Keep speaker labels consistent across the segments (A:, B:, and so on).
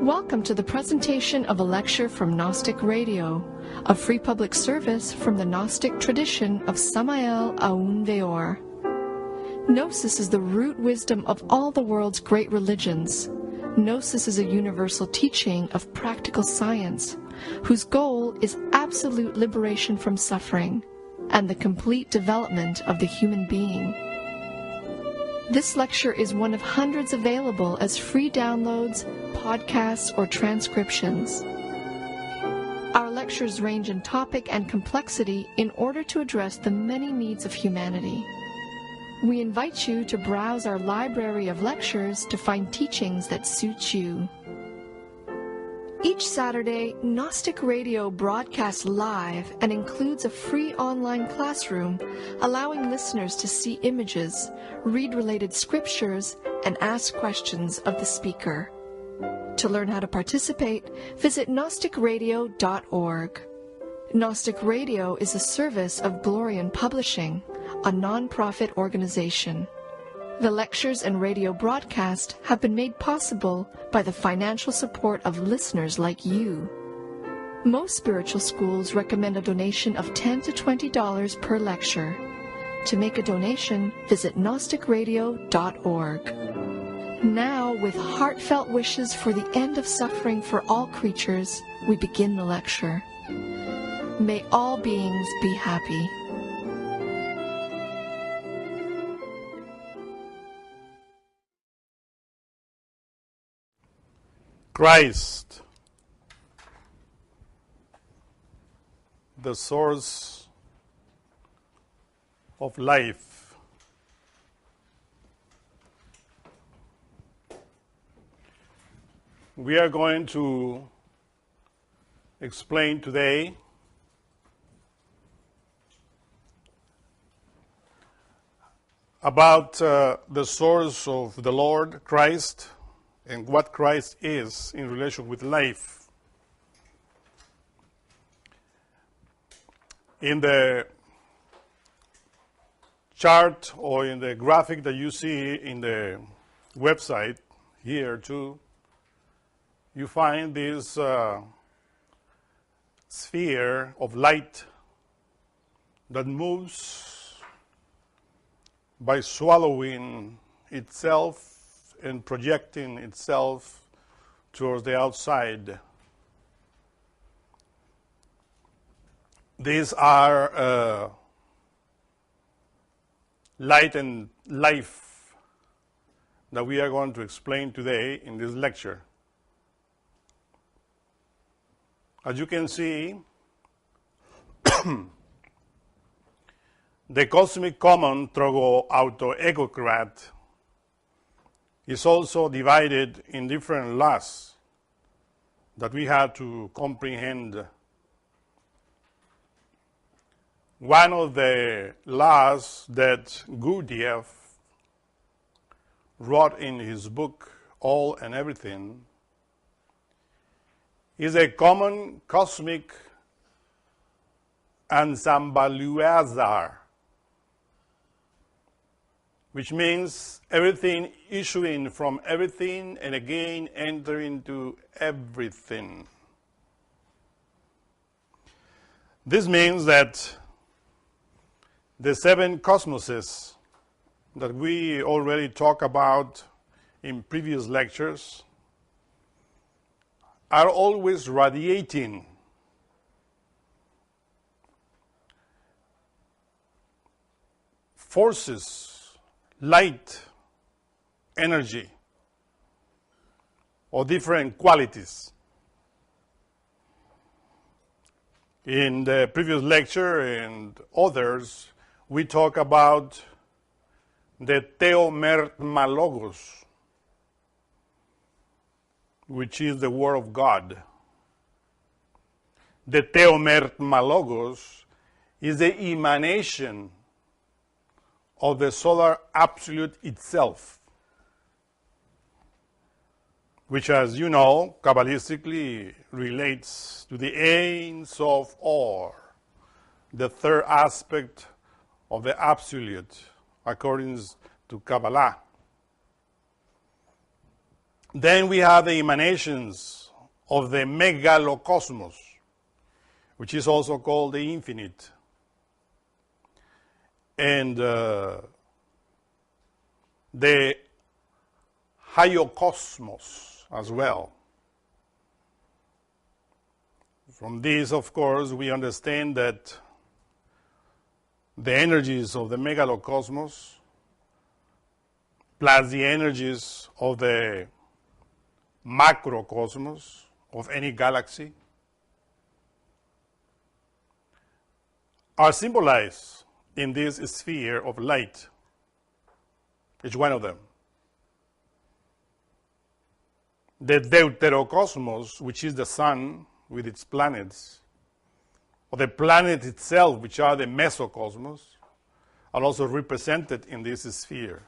A: Welcome to the presentation of a lecture from Gnostic Radio, a free public service from the Gnostic tradition of Samael Aun Weor. Gnosis is the root wisdom of all the world's great religions. Gnosis is a universal teaching of practical science, whose goal is absolute liberation from suffering and the complete development of the human being. This lecture is one of hundreds available as free downloads, podcasts, or transcriptions. Our lectures range in topic and complexity in order to address the many needs of humanity. We invite you to browse our library of lectures to find teachings that suit you. Each Saturday, Gnostic Radio broadcasts live and includes a free online classroom allowing listeners to see images, read related scriptures, and ask questions of the speaker. To learn how to participate, visit gnosticradio.org. Gnostic Radio is a service of Glorian Publishing, a non-profit organization. The lectures and radio broadcast have been made possible by the financial support of listeners like you. Most spiritual schools recommend a donation of $10 to $20 per lecture. To make a donation, visit gnosticradio.org. Now, with heartfelt wishes for the end of suffering for all creatures, we begin the lecture. May all beings be happy.
B: Christ, the source of life. We are going to explain today about the source of the Lord Christ and what Christ is in relation with life. In the chart or in the graphic that you see in the website here too, you find this sphere of light that moves by swallowing itself and projecting itself towards the outside. These are light and life that we are going to explain today in this lecture. As you can see, the cosmic common trogo-auto-egocrat is also divided in different laws that we have to comprehend. One of the laws that Gurdjieff wrote in his book, All and Everything, is a common cosmic ensemble, which means everything issuing from everything and again entering into everything. This means that the 7 cosmoses that we already talked about in previous lectures are always radiating forces, light, energy, or different qualities. In the previous lecture and others, we talk about the theomertmalogos, which is the Word of God. The theomertmalogos is the emanation of the solar absolute itself, which, as you know, Kabbalistically relates to the Ein Sof Or, the third aspect of the absolute, according to Kabbalah. Then we have the emanations of the megalocosmos, which is also called the infinite. And the Kosmos as well. From this, of course, we understand that the energies of the megalocosmos plus the energies of the macrocosmos of any galaxy are symbolized in this sphere of light, each one of them. The deuterocosmos, which is the sun with its planets, or the planet itself, which are the mesocosmos, are also represented in this sphere.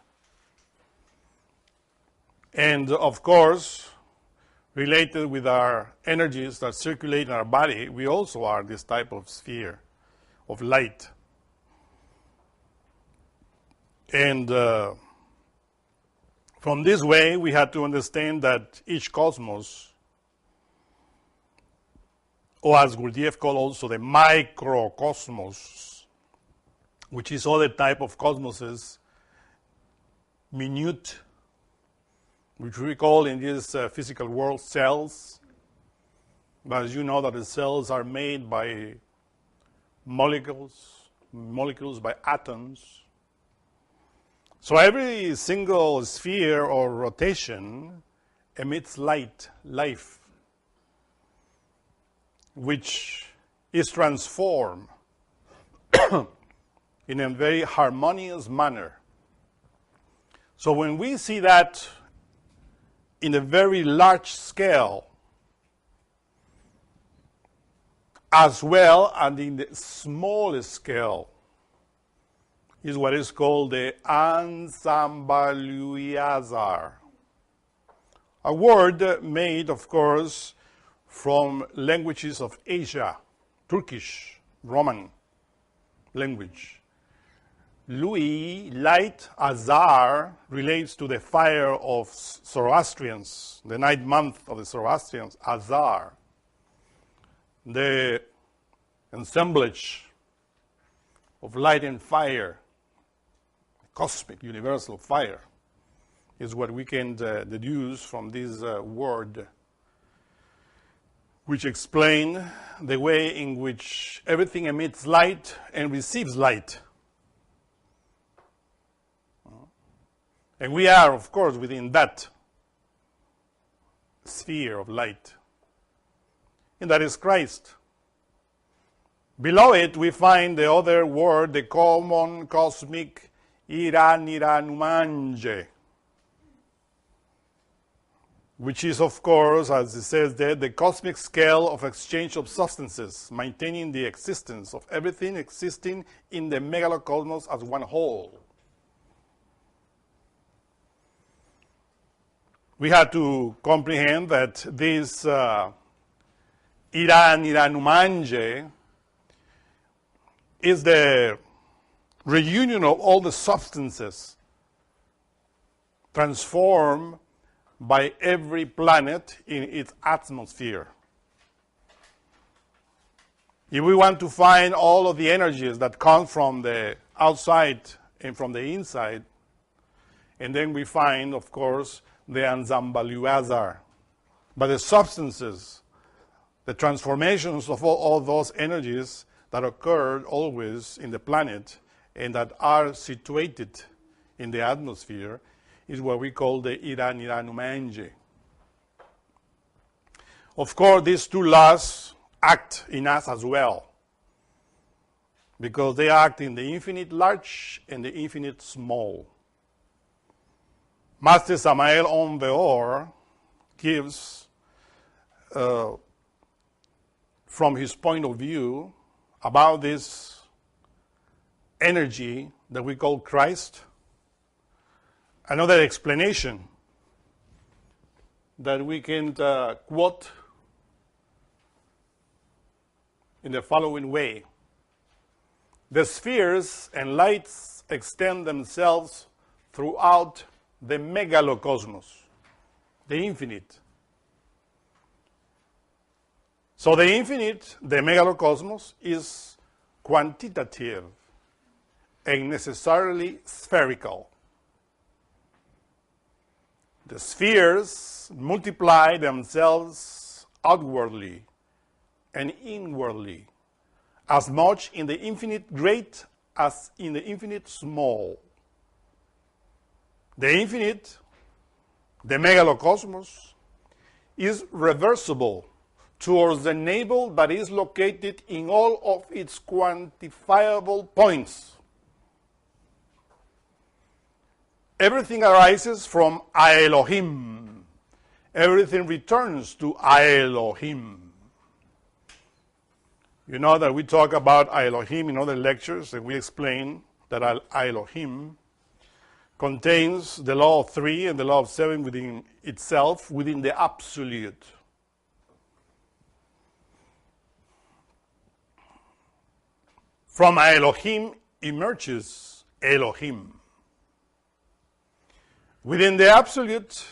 B: And of course, related with our energies that circulate in our body, we also are this type of sphere of light. And from this way, we had to understand that each cosmos, or as Gurdjieff called also the microcosmos, which is other type of cosmoses, minute, which we call in this physical world cells. But as you know that the cells are made by molecules by atoms. So every single sphere or rotation emits life, which is transformed in a very harmonious manner. So when we see that in a very large scale, as well as in the smallest scale, is what is called the ensemble, a word made, of course, from languages of Asia, Turkish, Roman language. Louis, light, Azar, relates to the fire of Zoroastrians, the 9th month of the Zoroastrians, Azar. The assemblage of light and fire, cosmic, universal fire, is what we can deduce from this word, which explain the way in which everything emits light and receives light. And we are, of course, within that sphere of light. And that is Christ. Below it, we find the other word, the common cosmic Iranumanje, which is, of course, as it says there, the cosmic scale of exchange of substances, maintaining the existence of everything existing in the megalocosmos as one whole. We had to comprehend that this Iranumanje is the reunion of all the substances transformed by every planet in its atmosphere. If we want to find all of the energies that come from the outside and from the inside, and then we find, of course, the Anzambaluazar. But the substances, the transformations of all those energies that occurred always in the planet and that are situated in the atmosphere is what we call the Iranumanje. Of course, these two laws act in us as well, because they act in the infinite large and the infinite small. Master Samael Onveor gives, from his point of view, about this energy that we call Christ, another explanation that we can quote in the following way. The spheres and lights extend themselves throughout the megalocosmos, the infinite. So the infinite, the megalocosmos, is quantitative and necessarily spherical. The spheres multiply themselves outwardly and inwardly, as much in the infinite great as in the infinite small. The infinite, the megalocosmos, is reversible towards the navel that is located in all of its quantifiable points. Everything arises from Elohim. Everything returns to Elohim. You know that we talk about Elohim in other lectures, and we explain that Elohim contains the law of 3 and the law of 7 within itself, within the absolute. From Elohim emerges Elohim. Within the absolute,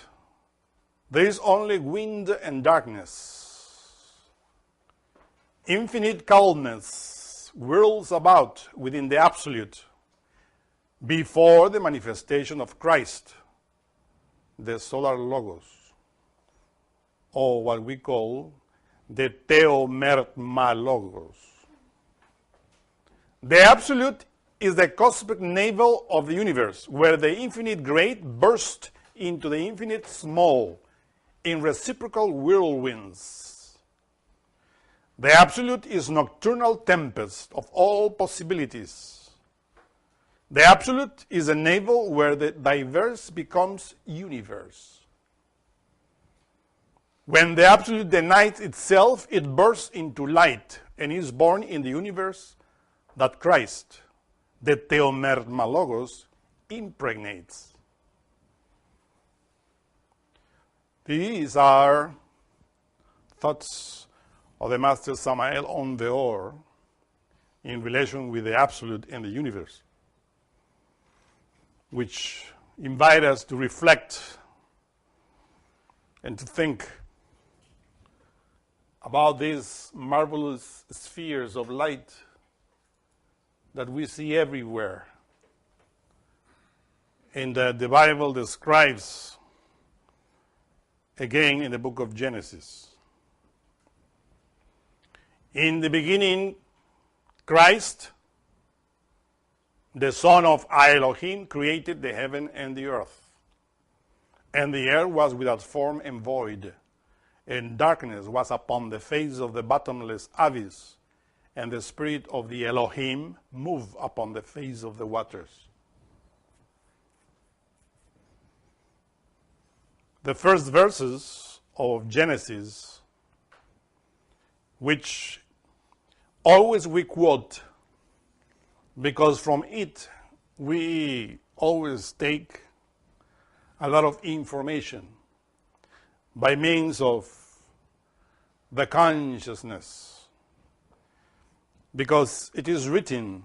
B: there is only wind and darkness. Infinite calmness whirls about within the absolute before the manifestation of Christ, the solar logos, or what we call the theomerma logos. The absolute is the cosmic navel of the universe, where the infinite great bursts into the infinite small in reciprocal whirlwinds. The absolute is nocturnal tempest of all possibilities. The absolute is a navel where the diverse becomes universe. When the absolute denies itself, it bursts into light and is born in the universe that Christ, the theomerma logos, impregnates. These are thoughts of the Master Samael on the Or in relation with the absolute and the universe, which invite us to reflect and to think about these marvelous spheres of light that we see everywhere, and that the Bible describes again in the book of Genesis. In the beginning, Christ, the Son of Elohim, created the heaven and the earth. And the earth was without form and void, and darkness was upon the face of the bottomless abyss, and the spirit of the Elohim moved upon the face of the waters. The first verses of Genesis, which always we quote, because from it we always take a lot of information by means of the consciousness, because it is written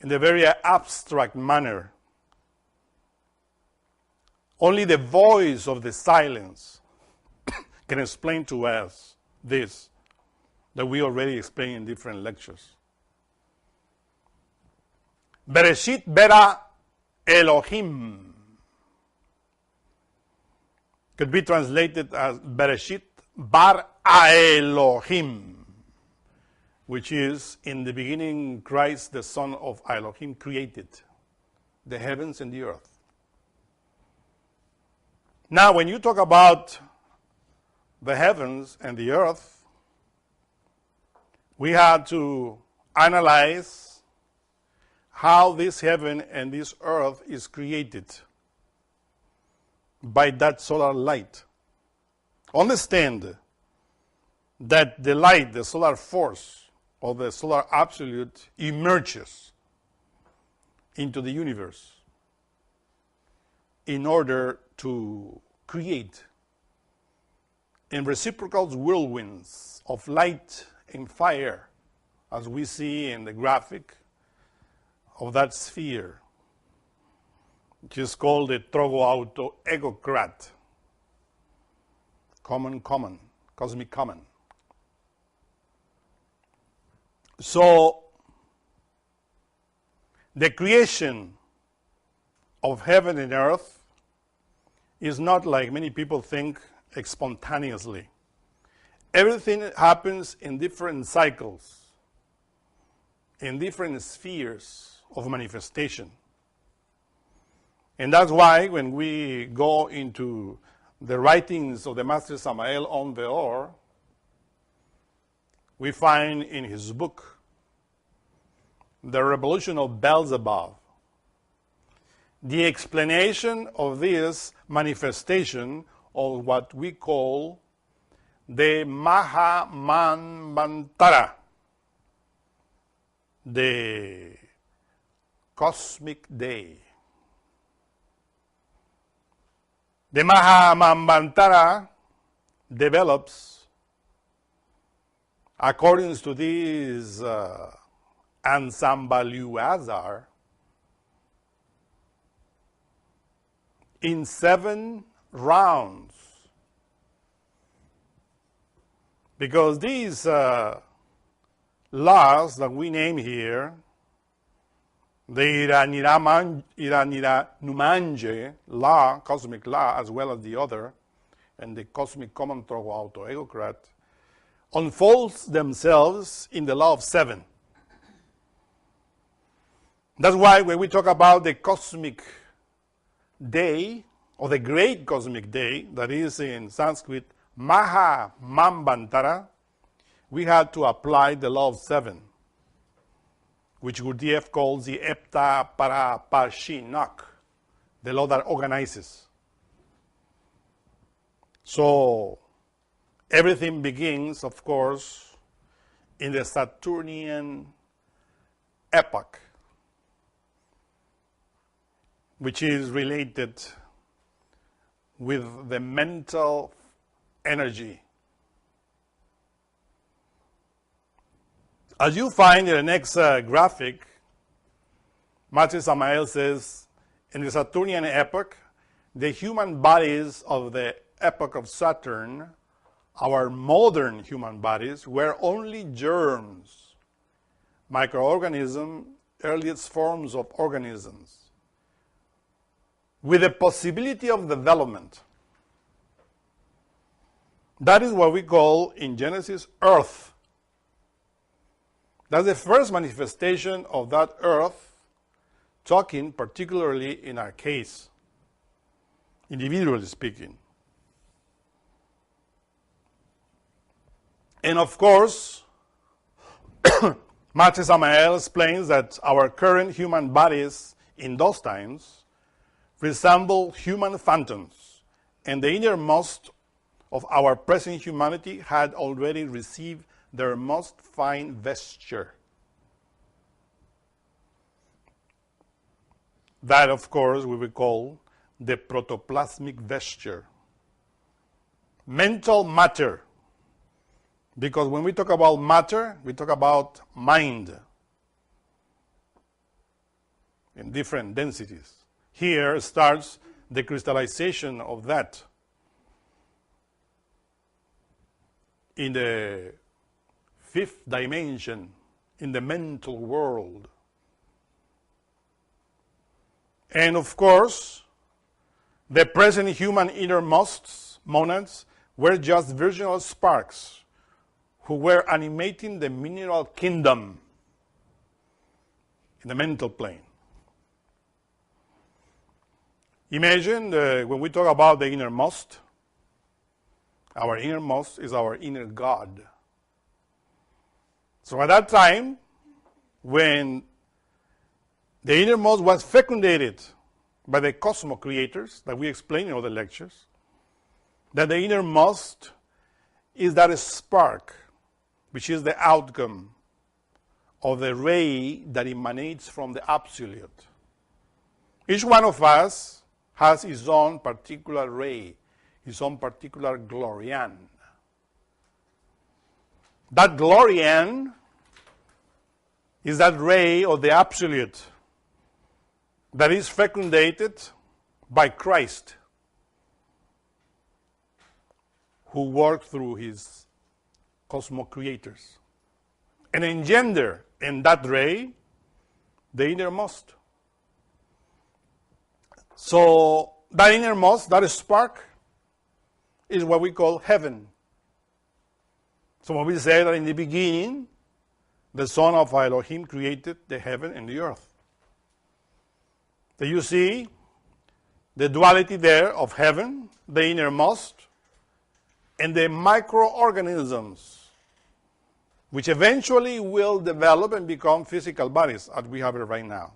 B: in a very abstract manner. Only the voice of the silence can explain to us this that we already explained in different lectures. Bereshit bara Elohim could be translated as Bereshit bar Elohim, which is, in the beginning, Christ, the Son of Elohim, created the heavens and the earth. Now, when you talk about the heavens and the earth, we had to analyze how this heaven and this earth is created by that solar light. Understand that the light, the solar force, or the solar absolute emerges into the universe in order to create in reciprocal whirlwinds of light and fire, as we see in the graphic of that sphere, which is called the trogoauto egocrat, common, cosmic common. So, the creation of heaven and earth is not like many people think spontaneously. Everything happens in different cycles, in different spheres of manifestation. And that's why when we go into the writings of the Master Samael on Veor, we find in his book, The Revolution of Beelzebub, the explanation of this manifestation of what we call the Mahamanvantara, the cosmic day. The Mahamanvantara develops, according to this Ensemble Azar, in 7 rounds. Because these laws that we name here, the Iranira-Numanje law, cosmic law, as well as the other, and the cosmic common throw auto-egocrat, unfolds themselves in the law of 7. That's why when we talk about the cosmic day, or the great cosmic day, that is in Sanskrit, Mahamanvantara, we had to apply the law of 7, which Gurdjieff calls the Epta Para Parshinak, the law that organizes. So everything begins, of course, in the Saturnian epoch, which is related with the mental energy. As you find in the next graphic, Master Samael says, in the Saturnian epoch, the human bodies of the epoch of Saturn, our modern human bodies, were only germs, microorganisms, earliest forms of organisms, with the possibility of development. That is what we call, in Genesis, earth. That's the first manifestation of that earth, talking particularly in our case, individually speaking. And of course, Master Samael explains that our current human bodies in those times resemble human phantoms, and the innermost of our present humanity had already received their most fine vesture. That, of course, we will call the protoplasmic vesture. Mental matter, because when we talk about matter, we talk about mind in different densities. Here starts the crystallization of that in the 5th dimension, in the mental world. And of course, the present human innermost monads were just virginal sparks who were animating the mineral kingdom in the mental plane. Imagine when we talk about the innermost, our innermost is our inner God. So at that time, when the innermost was fecundated by the Kosmos creators that we explained in other lectures, that the innermost is that spark, which is the outcome of the ray that emanates from the Absolute. Each one of us has his own particular ray, his own particular glorian. That glorian is that ray of the Absolute that is fecundated by Christ, who worked through his Cosmos creators. and engender in that ray the innermost. So that innermost, that spark, is what we call heaven. So when we say that in the beginning, the Son of Elohim created the heaven and the earth. So you see the duality there of heaven, the innermost, and the microorganisms, which eventually will develop and become physical bodies as we have it right now.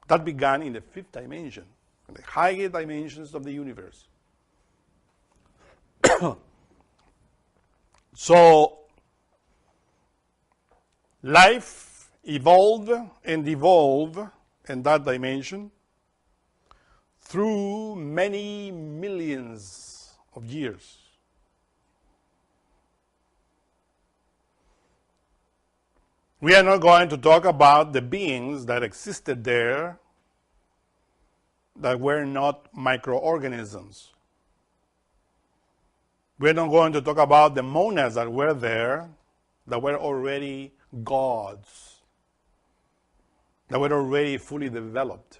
B: That began in the fifth dimension, in the higher dimensions of the universe. So, life evolved and evolved in that dimension through many millions of years. We are not going to talk about the beings that existed there that were not microorganisms. We're not going to talk about the monads that were there that were already gods, that were already fully developed.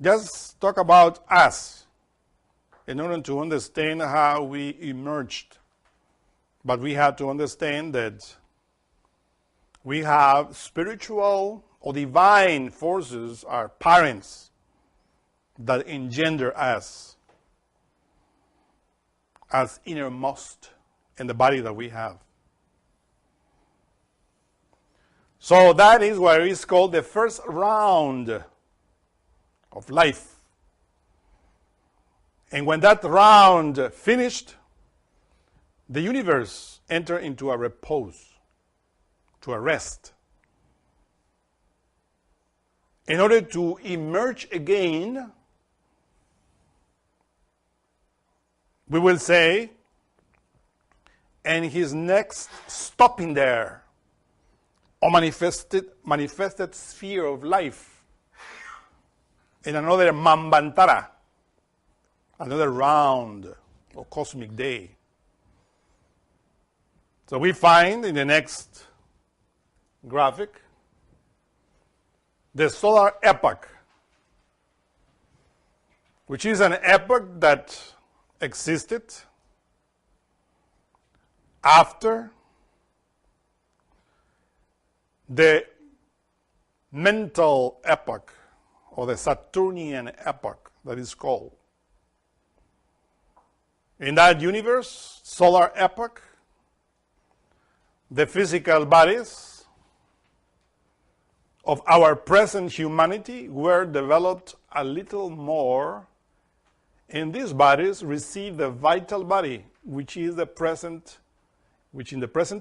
B: Just talk about us in order to understand how we emerged. But we have to understand that we have spiritual or divine forces, our parents, that engender us as innermost in the body that we have. So that is what is called the first round of life. And when that round finished, the universe entered into a repose, to a rest, in order to emerge again. We will say, and his next stopping there, or manifested sphere of life, in another Manvantara, another round or cosmic day. So we find in the next graphic the solar epoch, which is an epoch that existed after the mental epoch, or the Saturnian epoch that is called. In that universe, solar epoch, the physical bodies of our present humanity were developed a little more, and these bodies receive the vital body, which in the present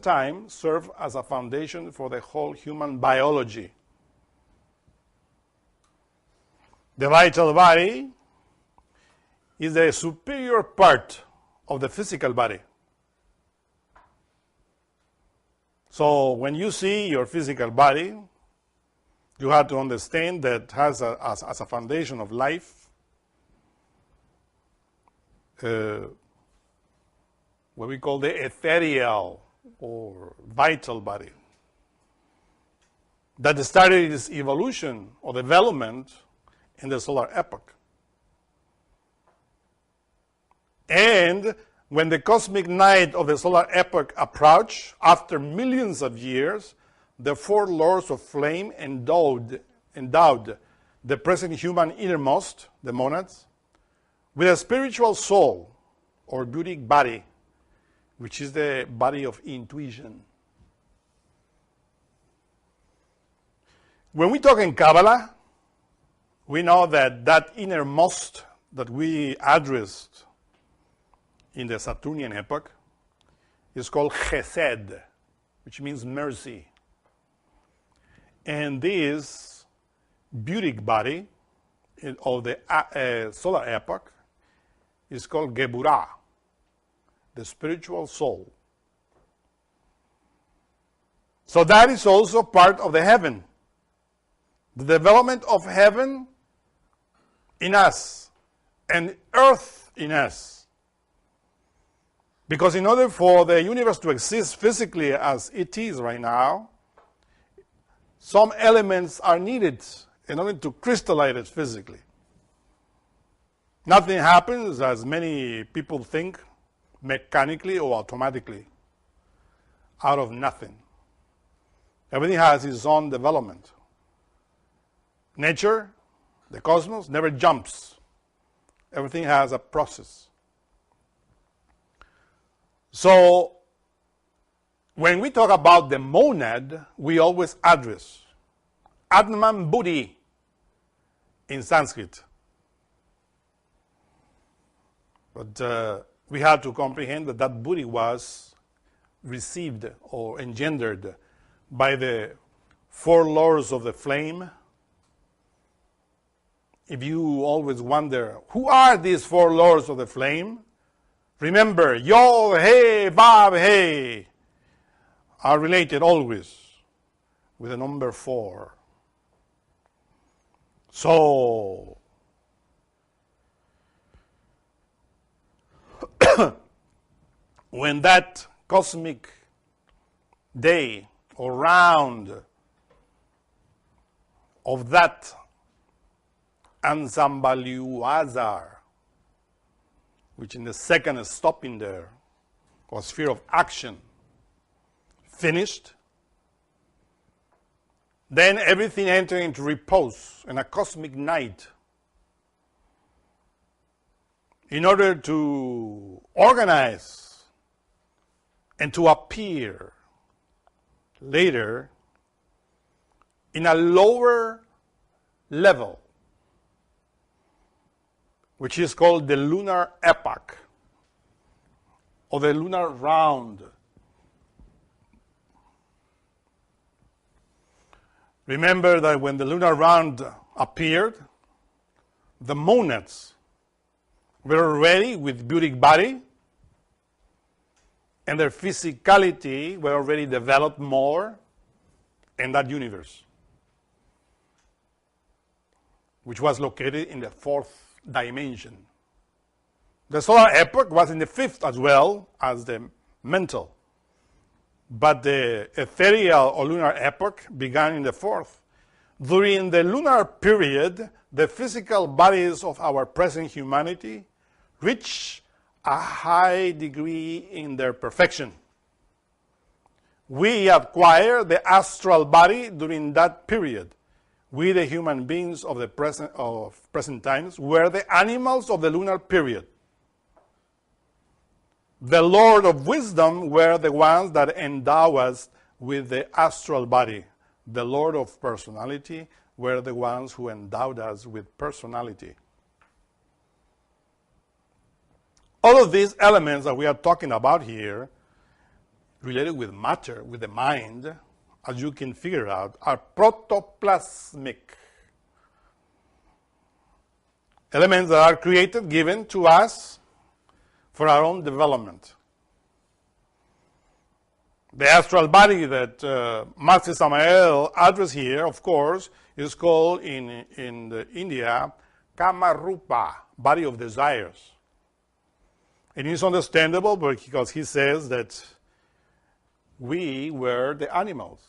B: time serve as a foundation for the whole human biology. The vital body is the superior part of the physical body. So when you see your physical body, you have to understand that has as a foundation of life what we call the ethereal or vital body that started its evolution or development in the solar epoch. And when the cosmic night of the solar epoch approached, after millions of years, the four lords of flame endowed the present human innermost, the monads, with a spiritual soul or buddhic body, which is the body of intuition. When we talk in Kabbalah, we know that innermost that we addressed in the Saturnian epoch is called Chesed, which means mercy. And this buddhic body of the solar epoch is called Geburah, the spiritual soul. So that is also part of the heaven. The development of heaven in us and earth in us. Because in order for the universe to exist physically as it is right now, some elements are needed in order to crystallize it physically. Nothing happens, as many people think, mechanically or automatically, out of nothing. Everything has its own development. Nature, the cosmos, never jumps. Everything has a process. So, when we talk about the monad, we always address Atman Buddhi in Sanskrit. But we have to comprehend that that Buddhi was received or engendered by the four lords of the flame. If you always wonder, who are these four lords of the flame? Remember, Yod, He, Vav, He are related always with the number 4. So, when that cosmic day or round of that Ansambaliuazar, which in the second stopping there was sphere of action, finished, then everything entered into repose in a cosmic night in order to organize and to appear later in a lower level, which is called the lunar epoch or the lunar round. Remember that when the lunar round appeared, the monads were ready with buddhic body, and their physicality were already developed more in that universe, which was located in the 4th dimension. The solar epoch was in the 5th as well as the mental. But the ethereal or lunar epoch began in the 4th. During the lunar period, the physical bodies of our present humanity reach a high degree in their perfection. We acquire the astral body during that period. We, the human beings of the present times, were the animals of the lunar period. The Lord of Wisdom were the ones that endow us with the astral body. The Lord of Personality were the ones who endowed us with personality. All of these elements that we are talking about here, related with matter, with the mind, as you can figure out, are protoplasmic. Elements that are created, given to us for our own development. The astral body that Master Samael addressed here, of course, is called in India Kamarupa, body of desires. It is understandable because he says that we were the animals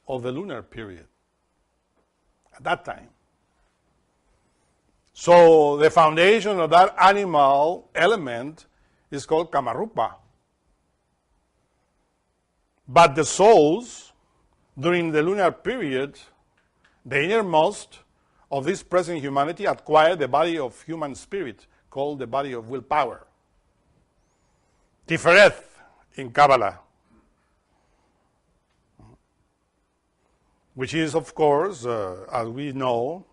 B: of the lunar period at that time. So the foundation of that animal element is called Kamarupa. But the souls, during the lunar period, the innermost of this present humanity acquired the body of human spirit, called the body of willpower. Tifereth in Kabbalah. Which is, of course, as we know,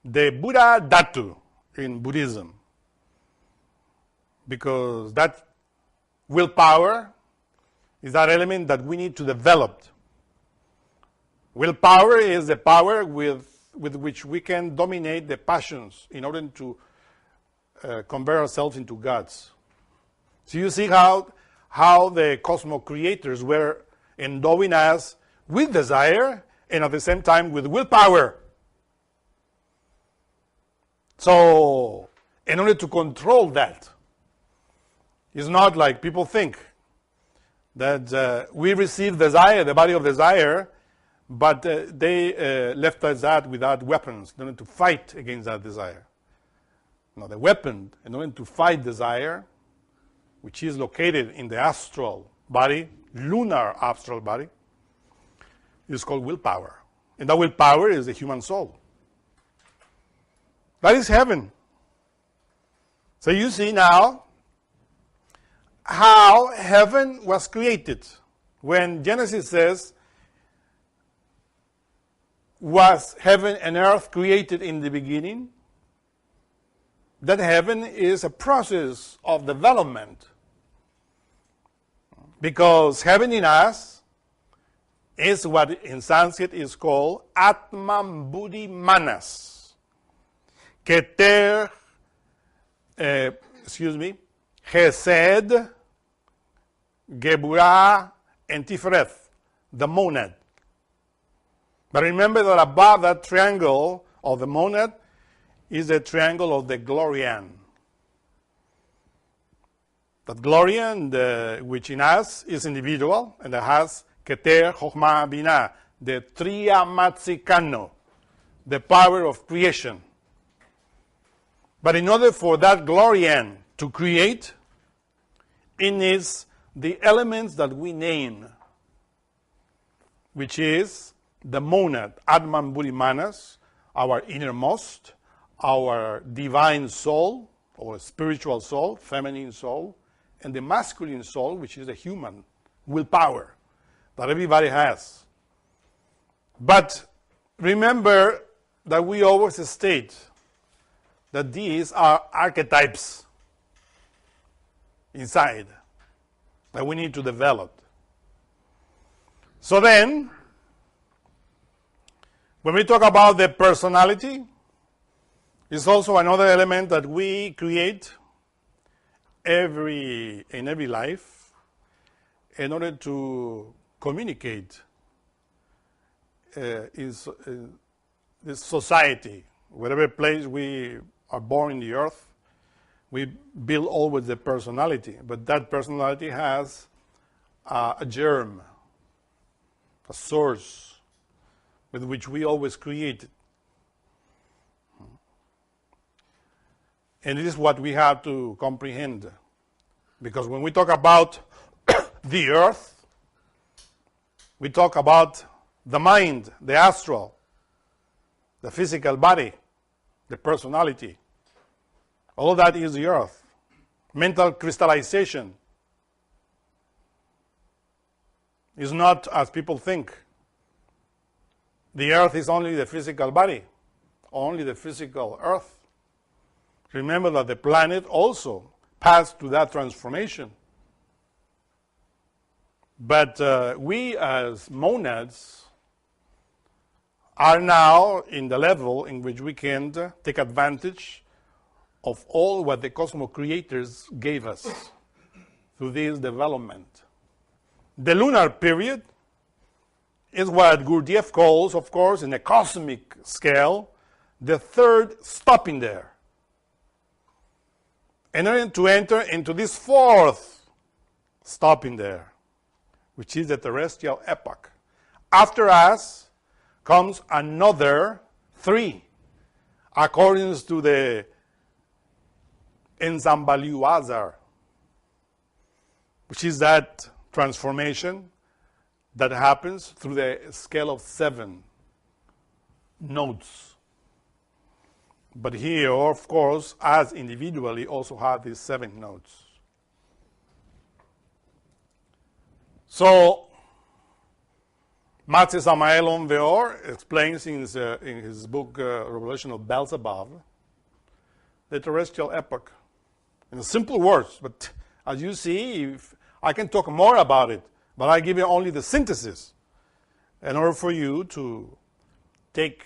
B: the Buddha Dhatu in Buddhism. Because that willpower is that element that we need to develop. Willpower is the power with which we can dominate the passions in order to convert ourselves into gods. So you see how the Kosmos creators were endowing us with desire and at the same time with willpower. So in order to control that, It's not like people think that we receive desire, the body of desire, but they left us that without weapons in order to fight against that desire. No, the weapon in order to fight desire, which is located in the astral body, lunar astral body, is called willpower. And that willpower is the human soul. That is heaven. So you see now how heaven was created. When Genesis says, was heaven and earth created in the beginning? That heaven is a process of development. Because heaven in us is what in Sanskrit is called Atman Buddhi Manas. Keter, Chesed, Geburah, and Tiferet, the monad. But remember that above that triangle of the monad is the triangle of the Glorian. That Glorian, which in us is individual, and that has Keter, Chokhmah, Binah, the Triya Matsikano, the power of creation. But in order for that Glorian to create, it needs the elements that we name, which is the monad, Atman Buddhi Manas, our innermost, our divine soul, or spiritual soul, feminine soul, and the masculine soul, which is the human willpower that everybody has. But remember that we always state that these are archetypes inside that we need to develop. So then, when we talk about the personality, it's also another element that we create in every life in order to communicate this society. Whatever place we are born in the earth, we build always the personality. But that personality has a germ, a source with which we always create. And this is what we have to comprehend. Because when we talk about the earth, we talk about the mind, the astral, the physical body, the personality. All of that is the earth. Mental crystallization is not as people think. The earth is only the physical body, only the physical earth. Remember that the planet also passed through that transformation. But we as monads are now in the level in which we can take advantage of all what the Cosmos creators gave us through this development. The lunar period is what Gurdjieff calls, of course, in a cosmic scale, the third stopping there. And then to enter into this fourth stopping there, which is the terrestrial epoch. After us comes another three, according to the Enzambaliwazar, which is that transformation that happens through the scale of 7 nodes. But here, of course, as individually, also have these 7 nodes. So, Matze Samael Onveor explains in his book, Revelation of Beelzebub, the terrestrial epoch. In simple words, but as you see, I can talk more about it, but I give you only the synthesis in order for you to take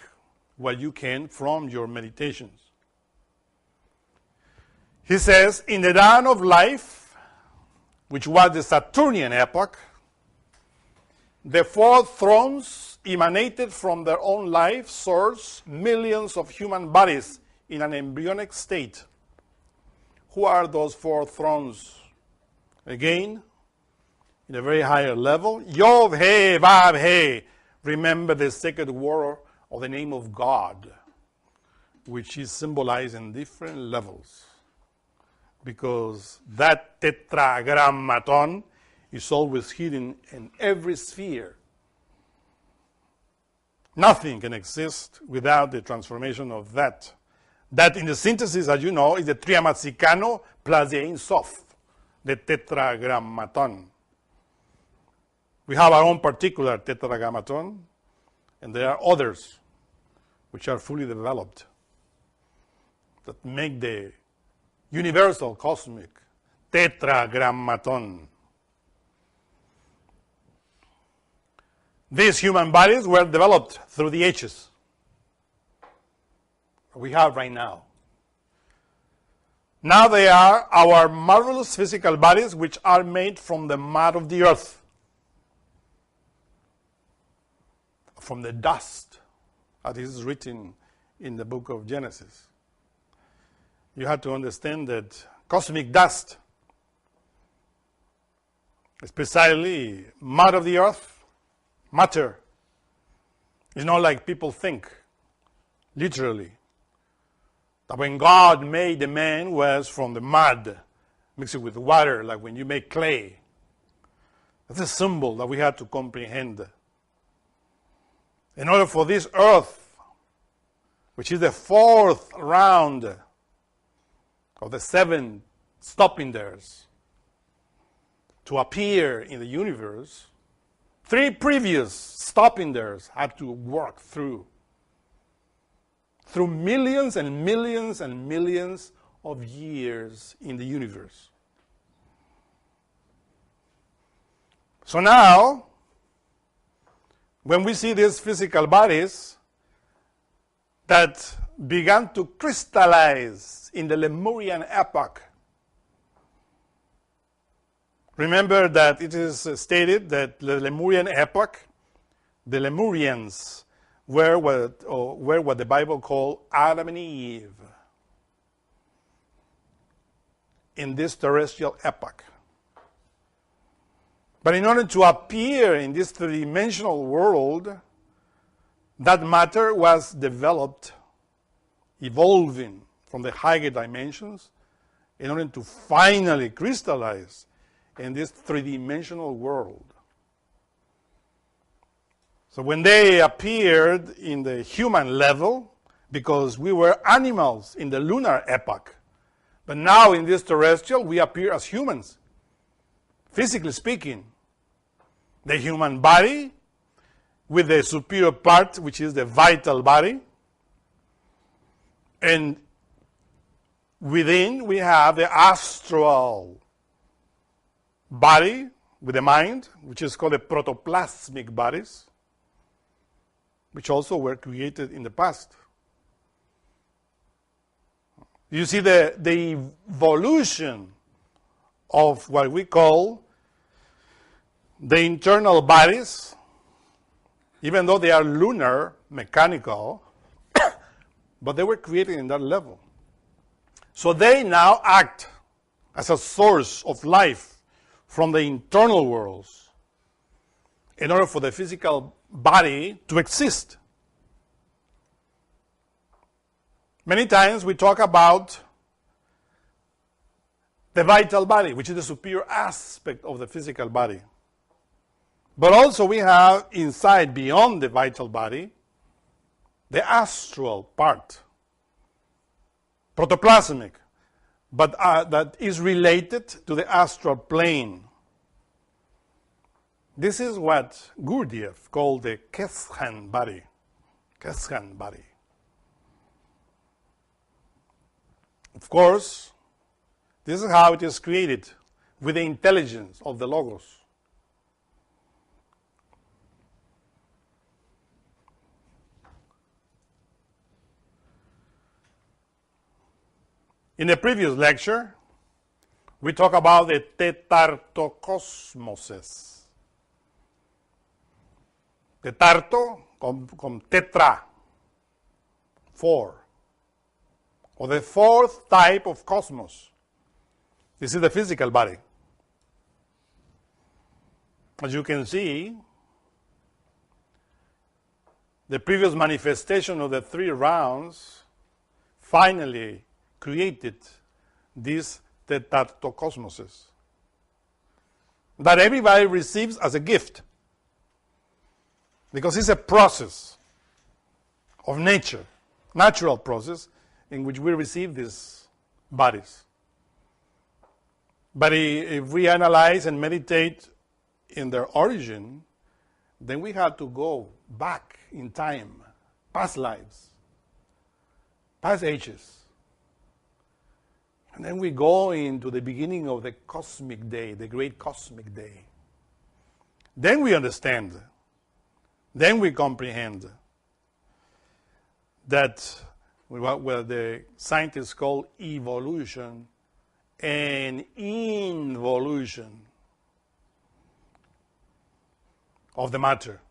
B: what you can from your meditations. He says, in the dawn of life, which was the Saturnian epoch, the 4 thrones emanated from their own life source, millions of human bodies in an embryonic state. Who are those 4 thrones Again, in a very higher level, Yod He Vav He. Remember the sacred word of the name of God, which is symbolized in different levels. Because that tetragrammaton is always hidden in every sphere. Nothing can exist without the transformation of that. That in the synthesis, as you know, is the triamatsikano plus the Ein Sof, the tetragrammaton. We have our own particular tetragrammaton, and there are others which are fully developed that make the universal cosmic tetragrammaton. These human bodies were developed through the ages we have right now. Now they are our marvelous physical bodies, which are made from the mud of the earth, from the dust, as is written in the book of Genesis. You have to understand that cosmic dust, especially mud of the earth, matter, is not like people think, literally. That when God made the man was from the mud, mixed with water, like when you make clay. That's a symbol that we have to comprehend. In order for this earth, which is the fourth round of the 7 stopping theirs, to appear in the universe, 3 previous stopping theirs had to work through millions and millions and millions of years in the universe. So now, when we see these physical bodies that began to crystallize in the Lemurian epoch, remember that it is stated that the Lemurian epoch, the Lemurians were what the Bible called Adam and Eve in this terrestrial epoch. But in order to appear in this three-dimensional world, that matter was developed, evolving from the higher dimensions in order to finally crystallize in this three-dimensional world. So when they appeared in the human level, because we were animals in the lunar epoch, but now in this terrestrial, we appear as humans. Physically speaking, the human body with the superior part, which is the vital body, and within we have the astral body with the mind, which is called the protoplasmic bodies, which also were created in the past. You see the evolution of what we call the internal bodies, even though they are lunar, mechanical, but they were created in that level. So they now act as a source of life from the internal worlds in order for the physical body to exist. Many times we talk about the vital body, which is the superior aspect of the physical body. But also we have inside, beyond the vital body, the astral part, protoplasmic, but that is related to the astral plane. This is what Gurdjieff called the Keshan body. Keshan body. Of course, this is how it is created, with the intelligence of the Logos. In the previous lecture, we talked about the tetartokosmoses. The tarto con tetra, 4. Or the fourth type of cosmos. This is the physical body. As you can see, the previous manifestation of the 3 rounds finally created these tetatokosmoses that everybody receives as a gift, because it's a process of nature, natural process in which we receive these bodies. But if we analyze and meditate in their origin, then we have to go back in time, past lives, past ages. And then we go into the beginning of the cosmic day, the great cosmic day. Then we understand, then we comprehend that what the scientists call evolution and involution of the matter.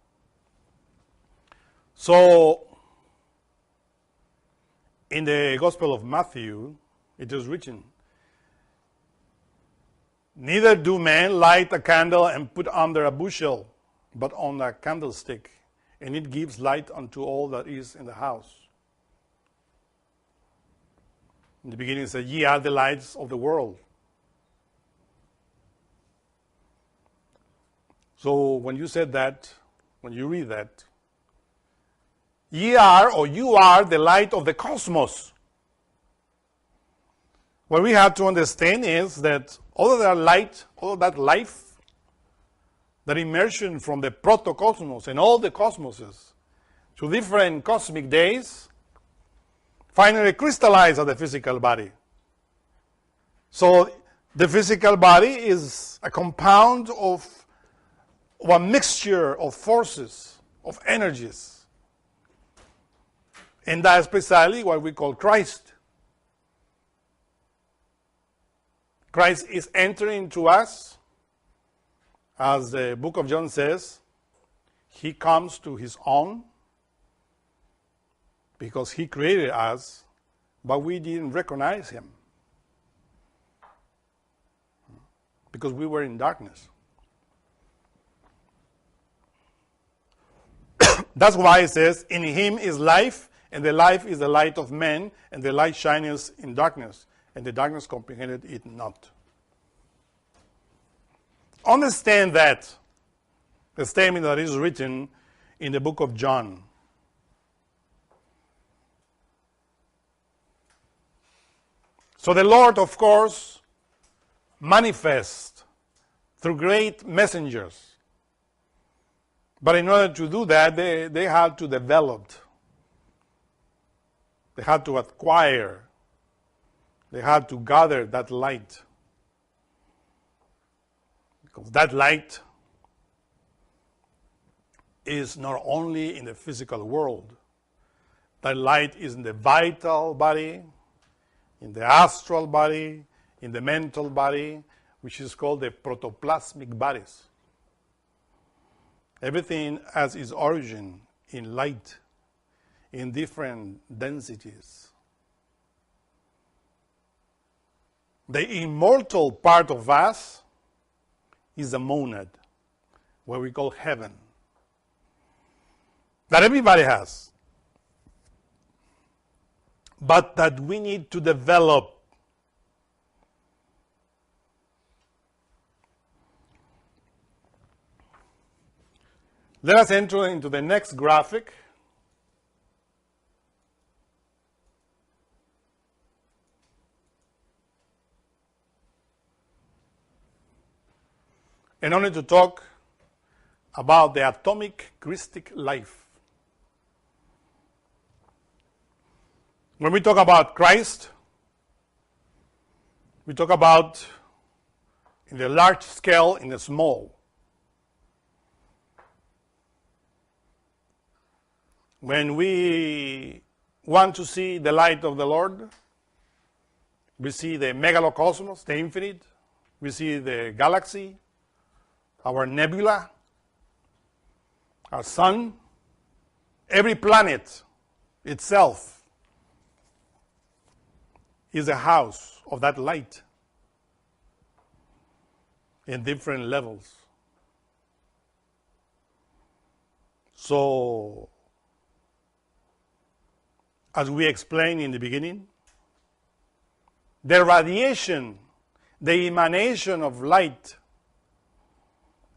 B: So, in the Gospel of Matthew, it is written, "Neither do men light a candle and put under a bushel, but on a candlestick, and it gives light unto all that is in the house." In the beginning it said, "Ye are the lights of the world." So when you said that, when you read that, ye are, or you are, the light of the cosmos. What we have to understand is that all of that light, all of that life, that immersion from the protocosmos and all the cosmoses to different cosmic days, finally crystallized as the physical body. So the physical body is a compound of a mixture of forces, of energies. And that's precisely what we call Christ. Christ is entering into us, as the book of John says, he comes to his own because he created us, but we didn't recognize him because we were in darkness. That's why it says, "In him is life, and the life is the light of men, and the light shineth in darkness, and the darkness comprehended it not." Understand that, the statement that is written in the book of John. So the Lord, of course, manifests through great messengers. But in order to do that, they had to develop. They had to acquire. They had to gather that light. Because that light is not only in the physical world. That light is in the vital body, in the astral body, in the mental body, which is called the protoplasmic bodies. Everything has its origin in light, in different densities. The immortal part of us is a monad, what we call heaven, that everybody has, but that we need to develop. Let us enter into the next graphic. In order to talk about the atomic Christic life. When we talk about Christ, we talk about in the large scale, in the small. When we want to see the light of the Lord, we see the megalocosmos, the infinite. We see the galaxy, our nebula, our sun, every planet itself is a house of that light in different levels. So, as we explained in the beginning, the radiation, the emanation of light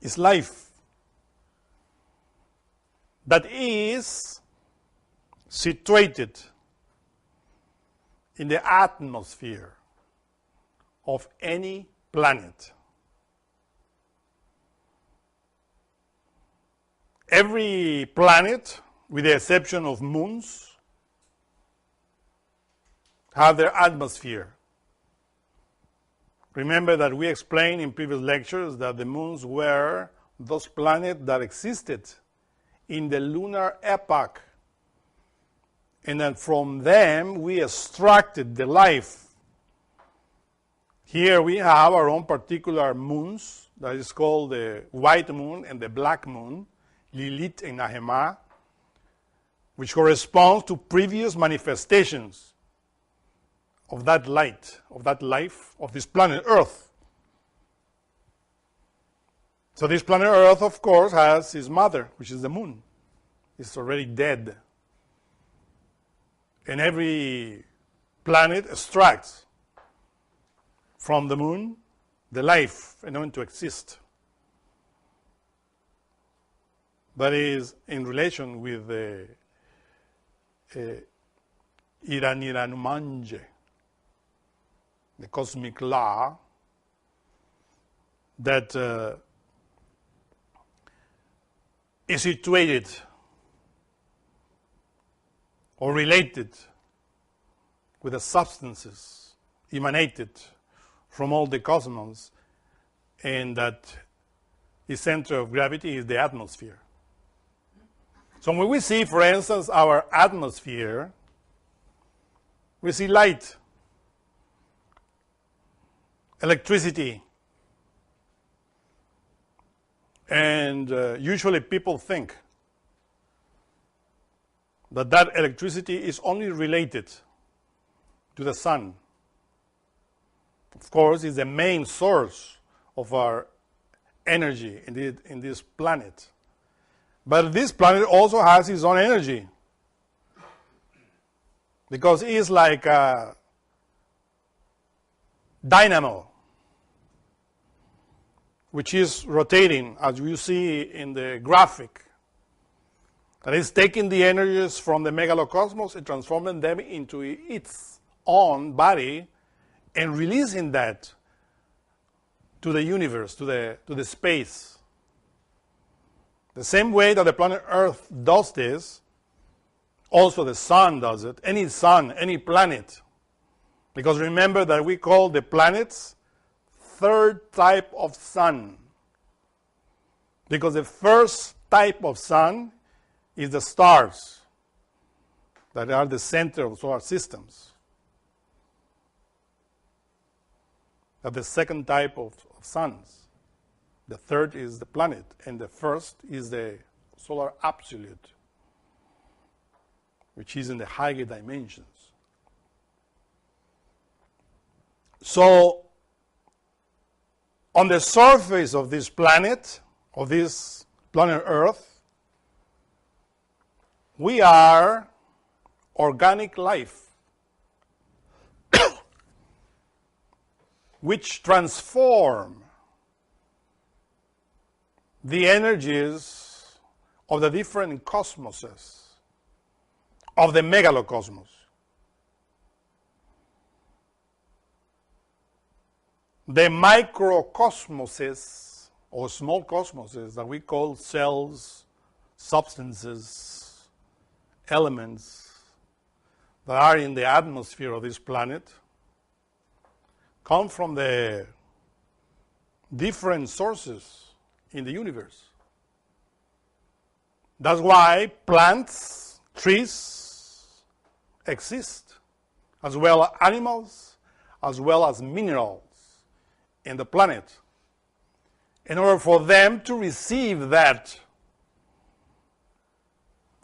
B: is life that is situated in the atmosphere of any planet. Every planet, with the exception of moons, have their atmosphere. Remember that we explained in previous lectures that the moons were those planets that existed in the lunar epoch, and that from them we extracted the life. Here we have our own particular moons, that is called the white moon and the black moon, Lilith and Nahema, which corresponds to previous manifestations of that light, of that life, of this planet Earth. So this planet Earth, of course, has his mother, which is the moon. It's already dead. And every planet extracts from the moon the life in order to exist. That is in relation with the Iranumanje, the cosmic law that is situated or related with the substances emanated from all the cosmos, and that the center of gravity is the atmosphere. So when we see, for instance, our atmosphere, we see light, electricity, and usually people think that electricity is only related to the sun. Of course, it's the main source of our energy in this planet. But this planet also has its own energy, because it's like a dynamo, which is rotating, as you see in the graphic. That is taking the energies from the megalocosmos and transforming them into its own body and releasing that to the universe, to the space. The same way that the planet Earth does this, also the sun does it. Any sun, any planet. Because remember that we call the planets third type of sun. Because the first type of sun is the stars that are the center of solar systems. That's the second type of suns. The third is the planet, and the first is the solar absolute, which is in the higher dimensions. So, on the surface of this planet Earth, we are organic life, which transform the energies of the different cosmoses, of the megalocosmos. The microcosmoses, or small cosmoses, that we call cells, substances, elements that are in the atmosphere of this planet, come from the different sources in the universe. That's why plants, trees exist, as well as animals, as well as minerals in the planet, in order for them to receive that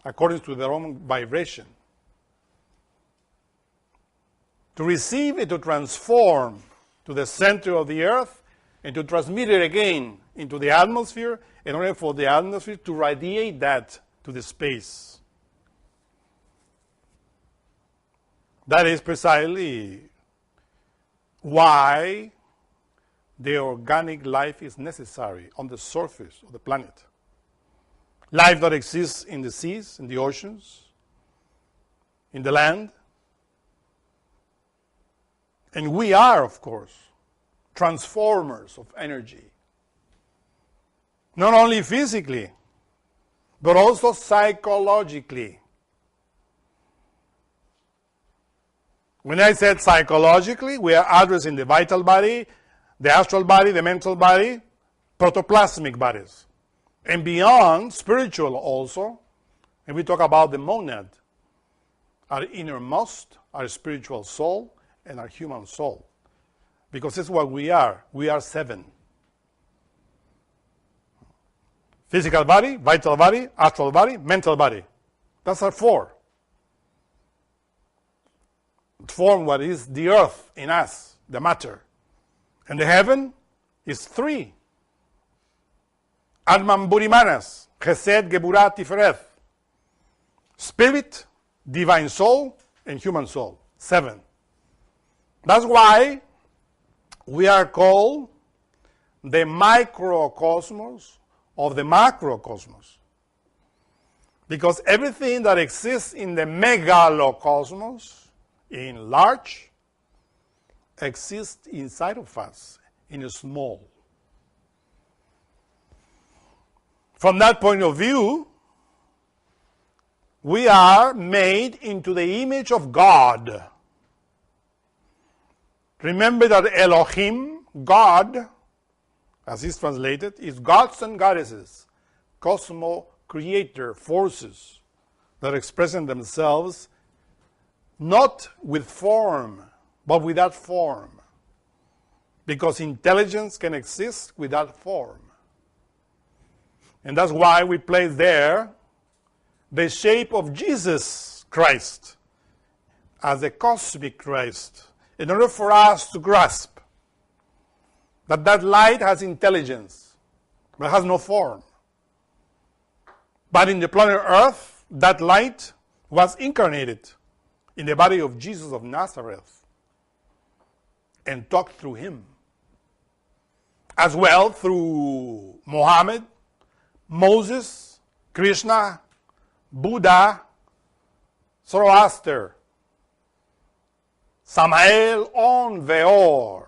B: according to their own vibration. To receive it, to transform to the center of the earth, and to transmit it again into the atmosphere, in order for the atmosphere to radiate that to the space. That is precisely why the organic life is necessary on the surface of the planet. Life that exists in the seas, in the oceans, in the land. And we are, of course, transformers of energy. Not only physically, but also psychologically. When I said psychologically, we are addressing the vital body, the astral body, the mental body, protoplasmic bodies. And beyond, spiritual also. And we talk about the monad, our innermost, our spiritual soul, and our human soul. Because this is what we are. We are 7. Physical body, vital body, astral body, mental body. That's our 4. Form what is the earth in us, the matter. And the heaven is 3. Atman Burimanas, Chesed, Geburat, Tiferet. Spirit, divine soul, and human soul. 7. That's why we are called the microcosmos of the macrocosmos. Because everything that exists in the megalocosmos, in large, exists inside of us, in a small. From that point of view, we are made into the image of God. Remember that Elohim, God, as is translated, is gods and goddesses, cosmo-creator forces that express themselves not with form, but without form. Because intelligence can exist without form. And that's why we place there the shape of Jesus Christ as a cosmic Christ, in order for us to grasp that that light has intelligence, but has no form. But in the planet Earth, that light was incarnated in the body of Jesus of Nazareth and talked through him. As well through Muhammad, Moses, Krishna, Buddha, Zoroaster, Samael on Veor,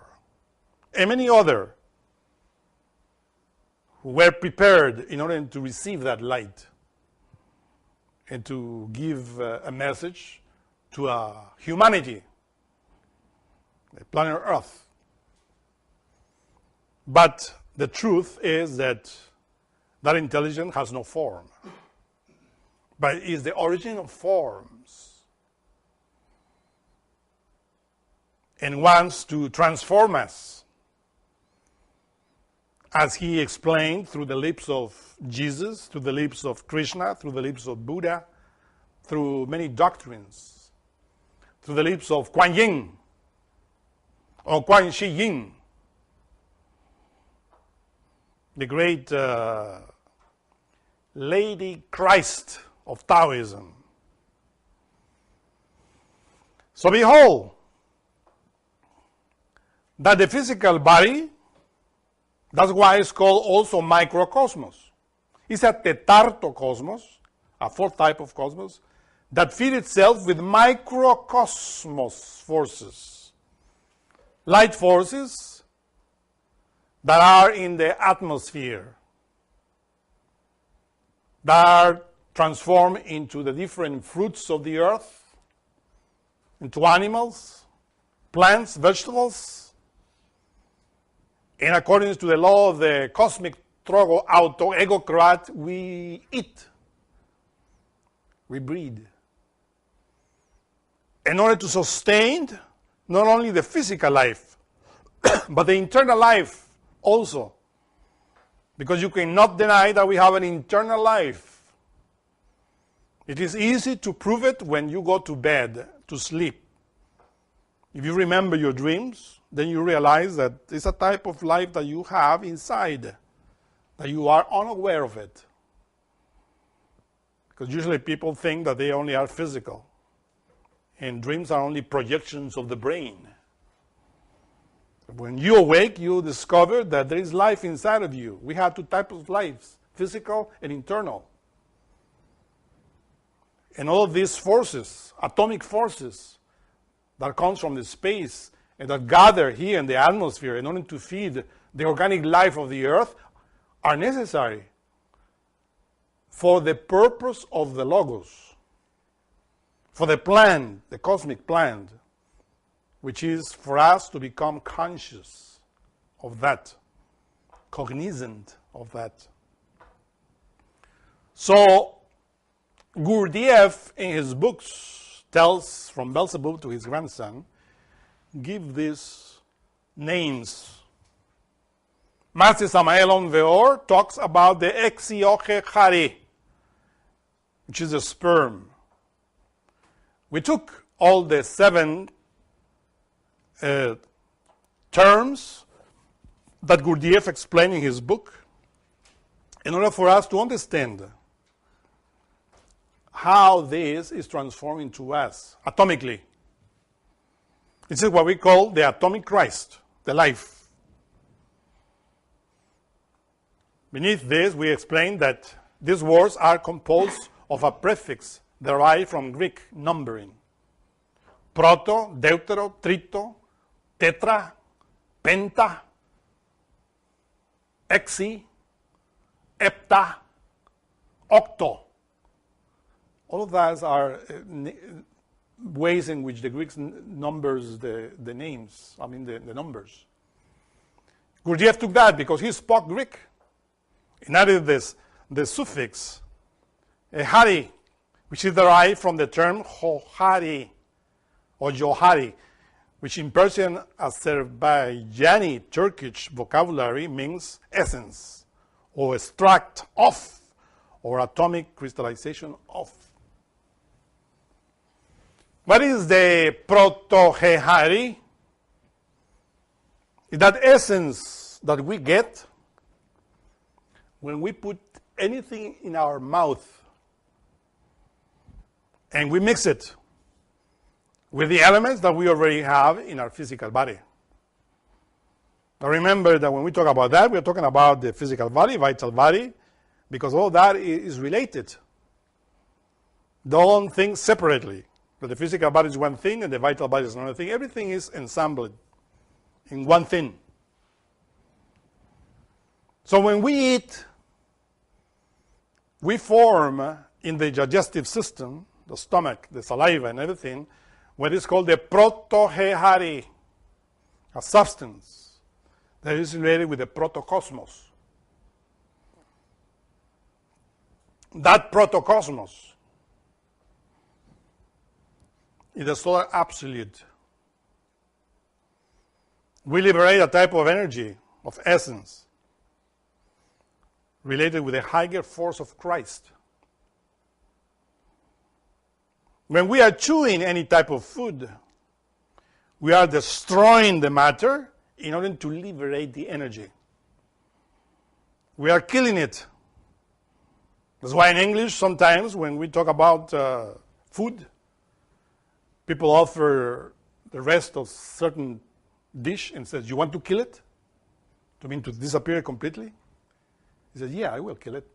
B: and many other who were prepared in order to receive that light and to give a message to humanity, the planet Earth. But the truth is that that intelligence has no form, but is the origin of forms and wants to transform us, as he explained through the lips of Jesus, through the lips of Krishna, through the lips of Buddha, through many doctrines, through the lips of Kuan Yin or Kuan Shi Yin, the great Lady Christ of Taoism. So behold, that the physical body, that's why it's called also microcosmos. It's a tetartocosmos, a 4th type of cosmos, that feeds itself with microcosmos forces, light forces that are in the atmosphere, that are transformed into the different fruits of the earth, into animals, plants, vegetables. And according to the law of the cosmic trogo auto egocrat, we eat, we breed. In order to sustain not only the physical life, but the internal life also. Because you cannot deny that we have an internal life. It is easy to prove it when you go to bed, to sleep. If you remember your dreams, then you realize that it's a type of life that you have inside, that you are unaware of it. Because usually people think that they only are physical. And dreams are only projections of the brain. When you awake, you discover that there is life inside of you. We have two types of lives, physical and internal. And all of these forces, atomic forces, that comes from the space and that gather here in the atmosphere in order to feed the organic life of the earth are necessary for the purpose of the Logos, for the plan, the cosmic plan, which is for us to become conscious of that, cognizant of that. So, Gurdjieff, in his books, tells from Beelzebub to his grandson, give these names. Master Samael on Veor talks about the Exioche Hari, which is a sperm. We took all the 7 terms that Gurdjieff explained in his book in order for us to understand how this is transformed into us atomically. This is what we call the atomic Christ, the life. Beneath this, we explain that these words are composed of a prefix derived from Greek numbering. Proto, deutero, trito, tetra, penta, exi, hepta, octo. All of those are ways in which the Greeks numbers the names, the numbers. Gurdjieff took that because he spoke Greek and added the suffix, hari, which is derived from the term johari or johari, which in Persian, Azerbaijani, Turkish vocabulary means essence or extract of or atomic crystallization of. What is the proto-hari? Is that essence that we get when we put anything in our mouth and we mix it with the elements that we already have in our physical body. Now remember that when we talk about that, we're talking about the physical body, vital body, because all that is related. Don't think separately. That the physical body is one thing and the vital body is another thing. Everything is ensembled in one thing. So when we eat, we form in the digestive system, the stomach, the saliva and everything, what is called the proto-hari, a substance that is related with the proto-cosmos. That proto-cosmos is the solar absolute. We liberate a type of energy, of essence, related with the higher force of Christ. When we are chewing any type of food, we are destroying the matter in order to liberate the energy. We are killing it. That's why in English, sometimes when we talk about food, people offer the rest of certain dish and says, you want to kill it? To disappear completely? He says, yeah, I will kill it.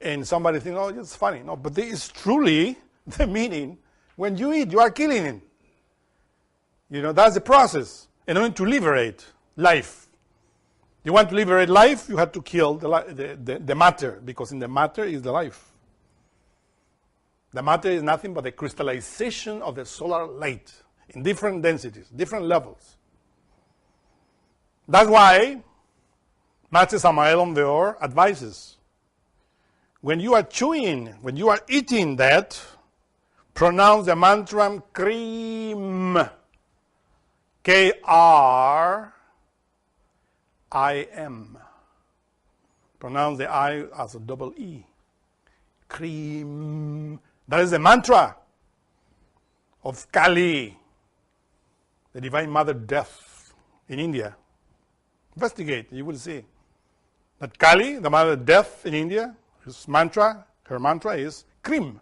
B: And somebody thinks, oh, it's funny. No, but it's truly the meaning. When you eat, you are killing it. That's the process. In order to liberate life. You want to liberate life, you have to kill the matter, because in the matter is the life. The matter is nothing but the crystallization of the solar light in different densities, different levels. That's why Master Samael on Veor advises, when you are chewing, when you are eating that, pronounce the mantra Krim, K-R-I-M. Pronounce the I as a double E. Krim. That is the mantra of Kali, the Divine Mother Death in India. Investigate, you will see that Kali, the Mother Death in India, his mantra Her mantra is cream.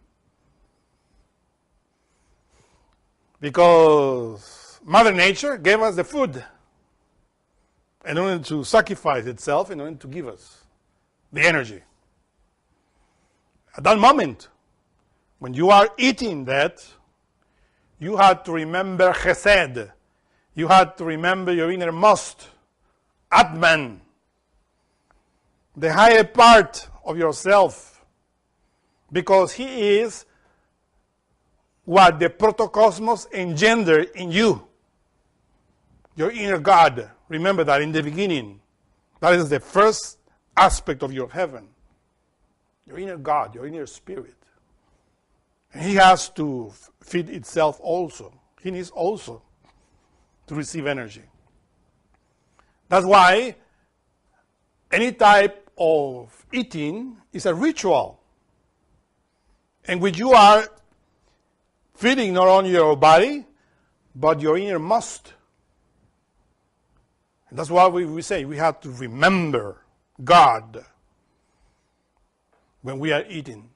B: Because Mother Nature gave us the food in order to sacrifice itself, in order to give us the energy. At that moment, when you are eating that, you had to remember Chesed. You had to remember your innermost, Atman, the higher part of yourself, because he is what the protocosmos engendered in you, your inner God. Remember that in the beginning. That is the first aspect of your heaven, your inner God, your inner spirit. And he has to feed itself also. He needs also to receive energy. That's why any type of eating is a ritual in which you are feeding not only your body, but your innermost. And that's why we say we have to remember God when we are eating,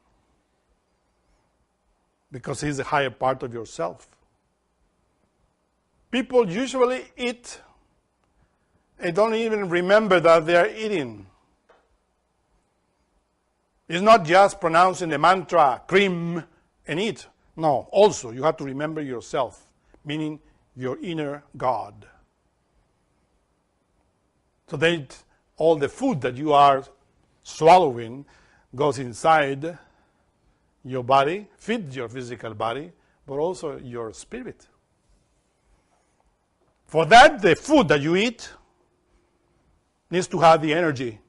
B: because he's the higher part of yourself. People usually eat and don't even remember that they are eating. It's not just pronouncing the mantra, cream, and eat. No, also you have to remember yourself, meaning your inner God. So that all the food that you are swallowing goes inside your body, feeds your physical body, but also your spirit. For that, the food that you eat needs to have the energy.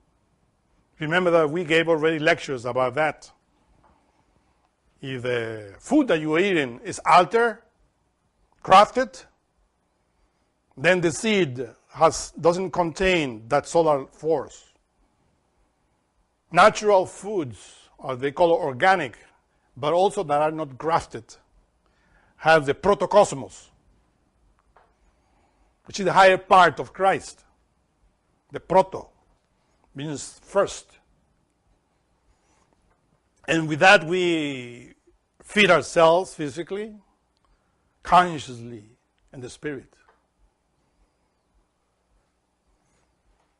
B: Remember that we gave already lectures about that. If the food that you're eating is altered, crafted, then the seed doesn't contain that solar force. Natural foods, or they call it organic, but also that are not grafted, have the protocosmos, which is the higher part of Christ. The proto means first. And with that we feed ourselves physically, consciously, and the spirit.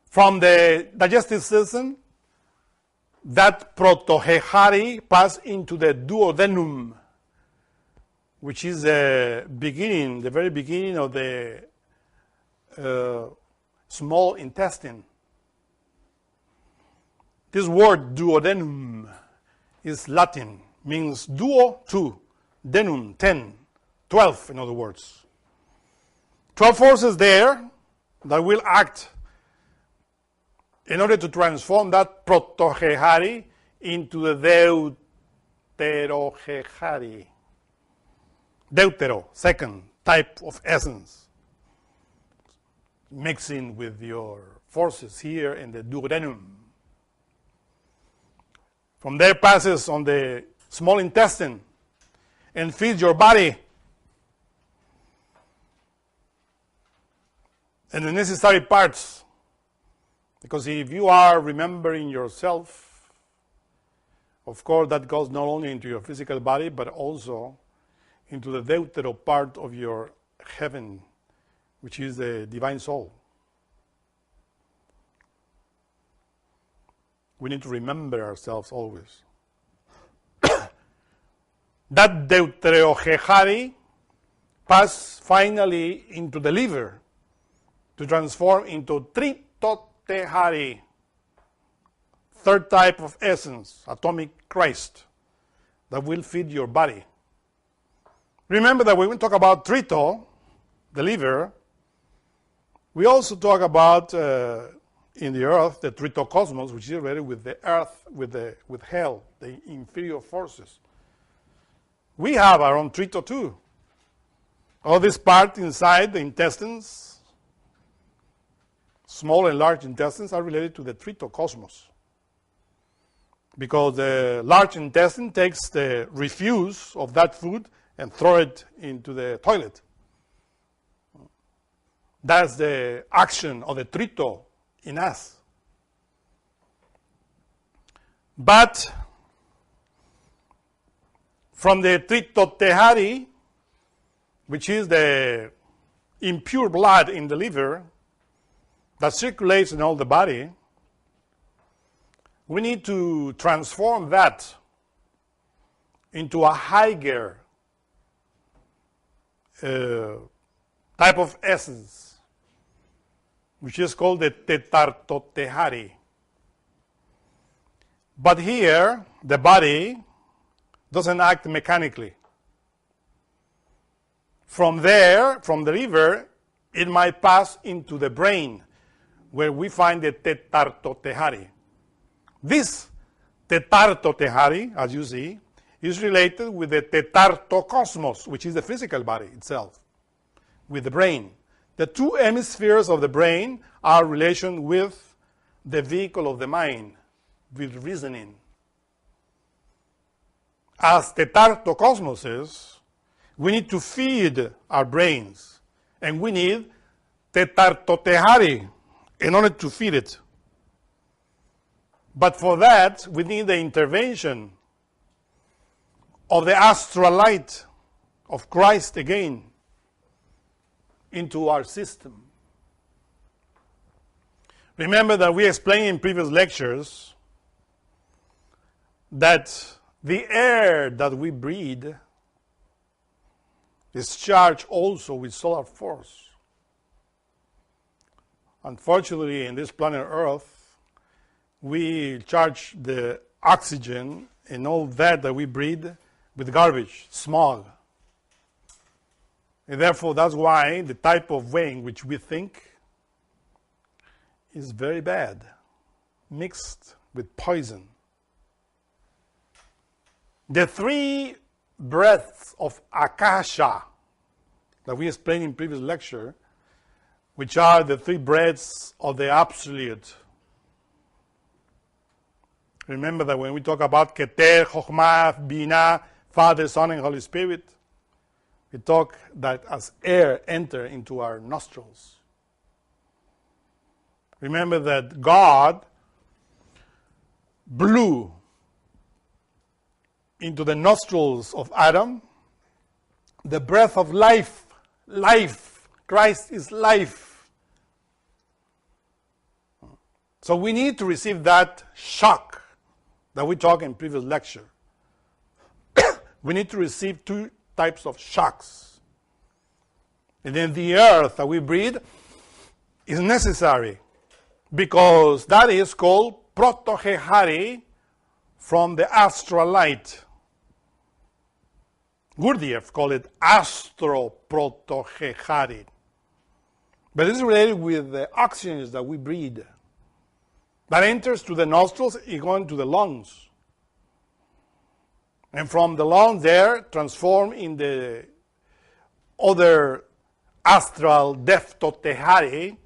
B: From the digestive system, that protohechari pass into the duodenum, which is the beginning, the very beginning of the small intestine. This word duodenum is Latin, means duo, 2, denum, 10, 12 in other words. 12 forces there that will act in order to transform that protohechari into the deuterohechari. Deutero, second type of essence, mixing with your forces here in the duodenum. From there passes on the small intestine and feeds your body. And the necessary parts. Because if you are remembering yourself, of course that goes not only into your physical body, but also into the deutero part of your heaven, which is the divine soul. We need to remember ourselves always. That deuterohechari pass finally into the liver to transform into tritotehari, third type of essence, atomic Christ, that will feed your body. Remember that when we talk about trito, the liver, we also talk about in the earth, the trito Kosmos, which is related with the earth, with hell, the inferior forces. We have our own trito too. All this part inside the intestines, small and large intestines, are related to the trito Kosmos. Because the large intestine takes the refuse of that food and throw it into the toilet. That's the action of the trito in us. But from the tritotehari, which is the impure blood in the liver that circulates in all the body, we need to transform that into a higher type of essence, which is called the tetartotehari. But here, the body doesn't act mechanically. From there, from the liver, it might pass into the brain, where we find the tetartotehari. This tetartotehari, as you see, is related with the tetartokosmos, which is the physical body itself, with the brain. The two hemispheres of the brain are in relation with the vehicle of the mind, with reasoning. As tetartokosmos is, we need to feed our brains, and we need tetartotehari in order to feed it. But for that, we need the intervention of the astral light of Christ again into our system. Remember that we explained in previous lectures that the air that we breathe is charged also with solar force. Unfortunately, in this planet Earth, we charge the oxygen and all that we breathe with garbage, smog. And therefore, that's why the type of way in which we think is very bad, mixed with poison. The three breaths of Akasha that we explained in previous lecture, which are the three breaths of the Absolute. Remember that when we talk about Keter, Chokhmah, Binah, Father, Son, and Holy Spirit, we talk that as air enter into our nostrils. Remember that God blew into the nostrils of Adam the breath of life. Life. Christ is life. So we need to receive that shock that we talked in previous lecture. We need to receive two types of shocks. And then the earth that we breathe is necessary, because that is called prototehari from the astral light. Gurdjieff called it astro-prototehari. But it's related with the oxygen that we breathe. That enters to the nostrils, it goes into the lungs. And from the lungs there, transform in the other astral deftotehari,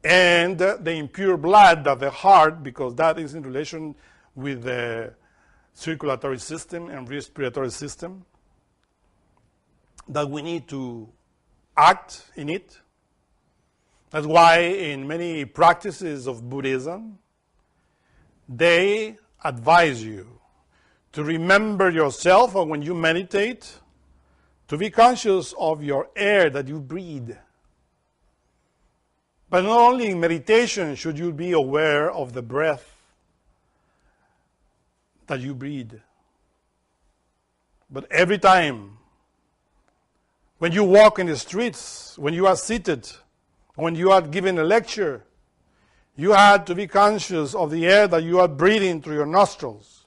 B: and the impure blood of the heart, because that is in relation with the circulatory system and respiratory system, that we need to act in it. That's why in many practices of Buddhism, they advise you to remember yourself, or when you meditate, to be conscious of your air that you breathe. But not only in meditation should you be aware of the breath that you breathe, but every time when you walk in the streets, when you are seated, when you are giving a lecture, you have to be conscious of the air that you are breathing through your nostrils,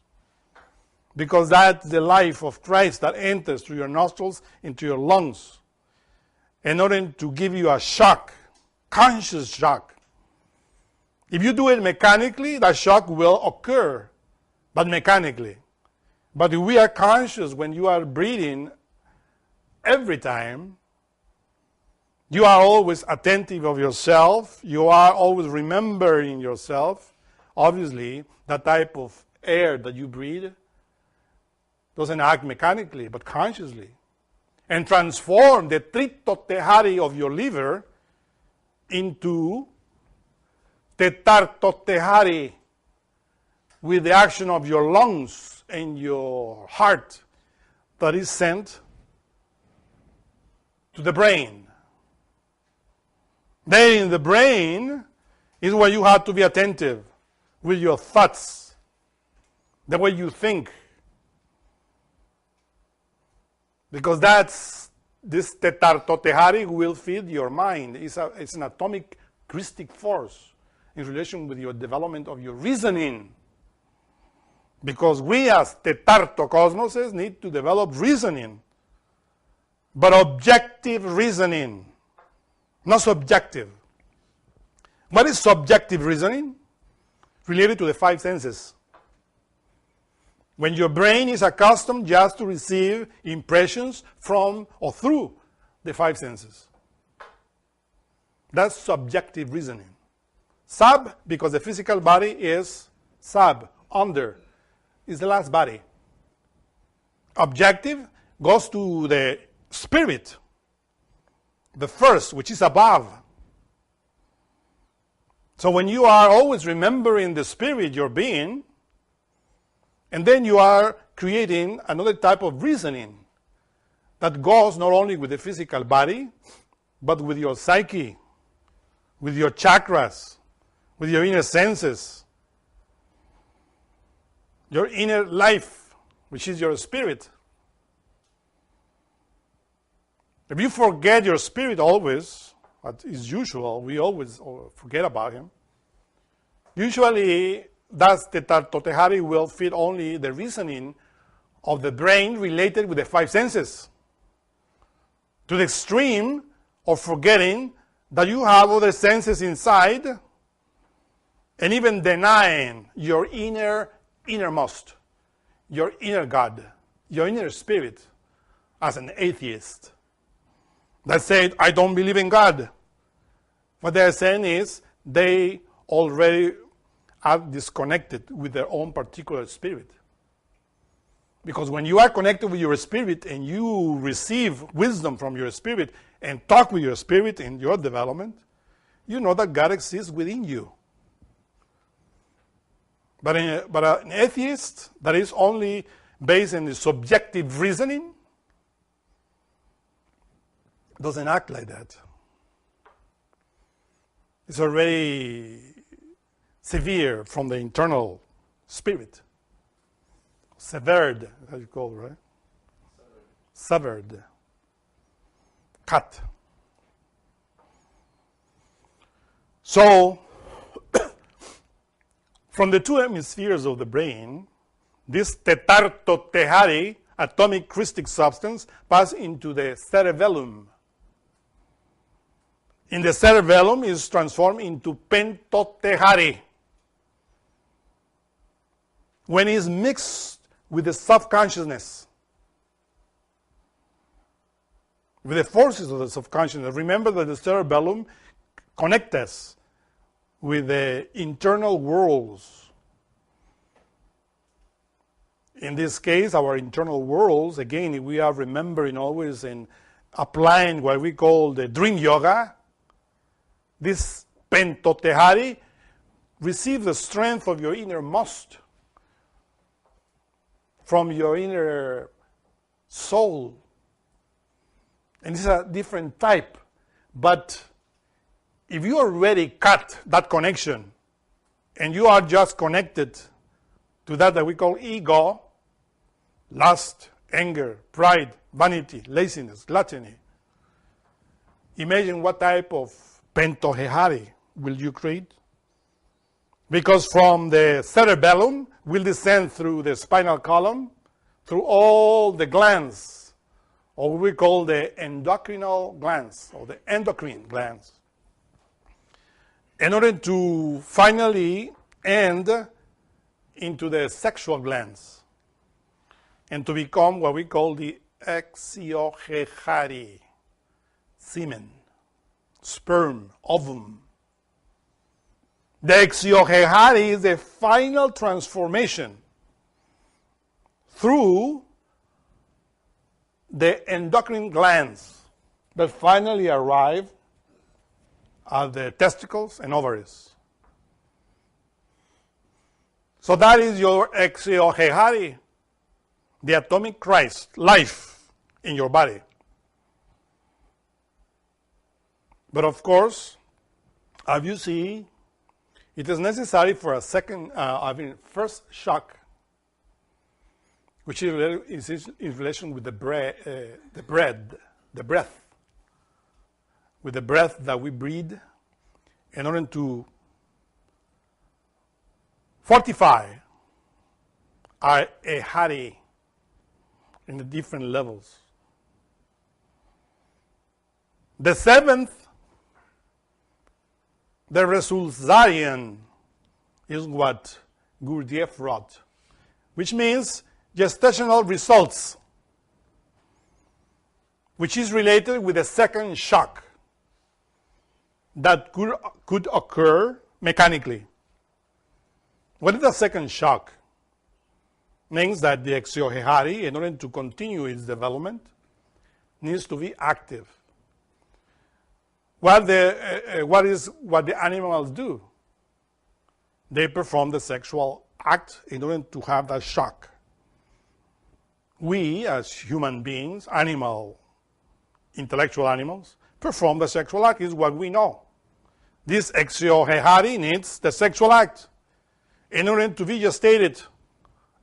B: because that's the life of Christ that enters through your nostrils into your lungs, in order to give you a shock, conscious shock. If you do it mechanically, that shock will occur, but mechanically. But if we are conscious when you are breathing every time, you are always attentive of yourself, you are always remembering yourself, obviously, that type of air that you breathe doesn't act mechanically, but consciously, and transform the tritotehari of your liver into tetartotehari with the action of your lungs and your heart that is sent to the brain. Then in the brain is where you have to be attentive with your thoughts, the way you think. Because this tetartotehari will feed your mind. It's an atomic Christic force in relation with your development of your reasoning. Because we as tetartocosmoses need to develop reasoning, but objective reasoning, not subjective. What is subjective reasoning? Related to the five senses. When your brain is accustomed just to receive impressions from or through the five senses. That's subjective reasoning. Sub, because the physical body is sub, under, is the last body. Objective goes to the spirit, the first, which is above. So when you are always remembering the spirit, your being, and then you are creating another type of reasoning that goes not only with the physical body, but with your psyche, with your chakras, with your inner senses, your inner life, which is your spirit. If you forget your spirit always, what is usual, we always forget about him. Usually, thus the tetartotehari will feed only the reasoning of the brain related with the five senses, to the extreme of forgetting that you have other senses inside, and even denying your innermost, your inner God, your inner spirit, as an atheist that said, I don't believe in God. What they're saying is they already are disconnected with their own particular spirit. Because when you are connected with your spirit and you receive wisdom from your spirit and talk with your spirit in your development, you know that God exists within you. But an atheist that is only based on the subjective reasoning doesn't act like that. It's already severe from the internal spirit. Severed, how you call it, right? Severed. Cut. So, from the two hemispheres of the brain, this tetartotehari, atomic crystic substance, passes into the cerebellum. In the cerebellum is transformed into pentotehari. When it is mixed with the subconsciousness, with the forces of the subconsciousness. Remember that the cerebellum connects us with the internal worlds. In this case, our internal worlds, again, we are remembering always and applying what we call the dream yoga. This pentotehari receives the strength of your innermost from your inner soul. And it's a different type. But if you already cut that connection and you are just connected to that we call ego, lust, anger, pride, vanity, laziness, gluttony, imagine what type of pentotehari will you create? Because from the cerebellum will descend through the spinal column, through all the glands, or what we call the endocrinal glands, or the endocrine glands, in order to finally end into the sexual glands, and to become what we call the exiohehari, semen, sperm, ovum. The exiohehari is the final transformation through the endocrine glands that finally arrive at the testicles and ovaries. So that is your exeohehari, the atomic Christ, life in your body. But of course, as you see, it is necessary for a first shock, which is in relation with the breath, with the breath that we breathe, in order to fortify our ehari in the different levels. The seventh, the resultarian, is what Gurdjieff wrote, which means gestational results, which is related with the second shock that could occur mechanically. What is the second shock? Means that the exeohehari, in order to continue its development, needs to be active. What the animals do? They perform the sexual act in order to have that shock. We, as human beings, intellectual animals, perform the sexual act, is what we know. This exeohehari needs the sexual act in order to be gestated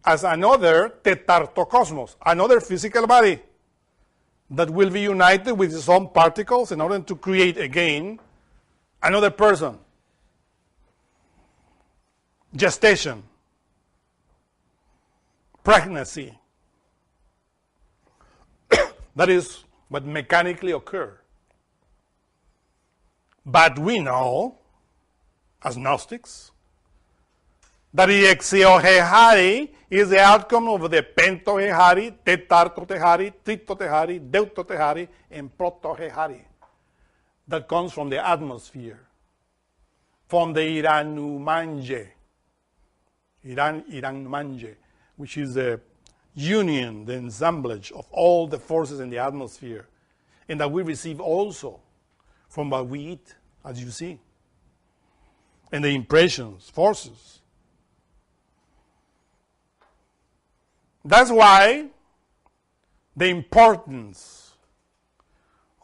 B: as another tetartokosmos, another physical body that will be united with its own particles in order to create again another person. Gestation, pregnancy. That is what mechanically occurs. But we know, as Gnostics, that the exeohehari is the outcome of the pentohehari, tetartohehari, tritohehari, deutohehari, and protohehari that comes from the atmosphere, from the iranumanje, which is the union, the assemblage of all the forces in the atmosphere, and that we receive also from what we eat, as you see, and the impressions, forces. That's why the importance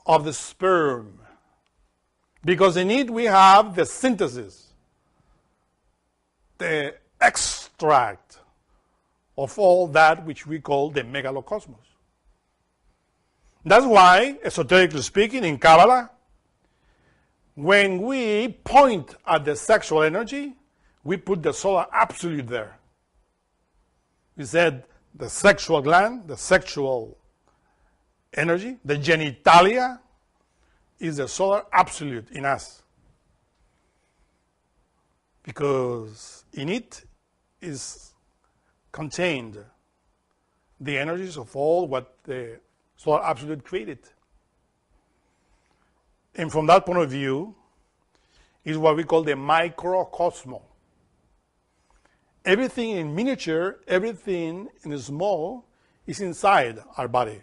B: of the sperm, because in it we have the synthesis, the extract of all that which we call the megalocosmos. That's why, esoterically speaking, in Kabbalah, when we point at the sexual energy, we put the solar absolute there. We said the sexual gland, the sexual energy, the genitalia, is the solar absolute in us. Because in it is contained the energies of all what the solar absolute created. And from that point of view, is what we call the microcosmos. Everything in miniature, everything in small is inside our body,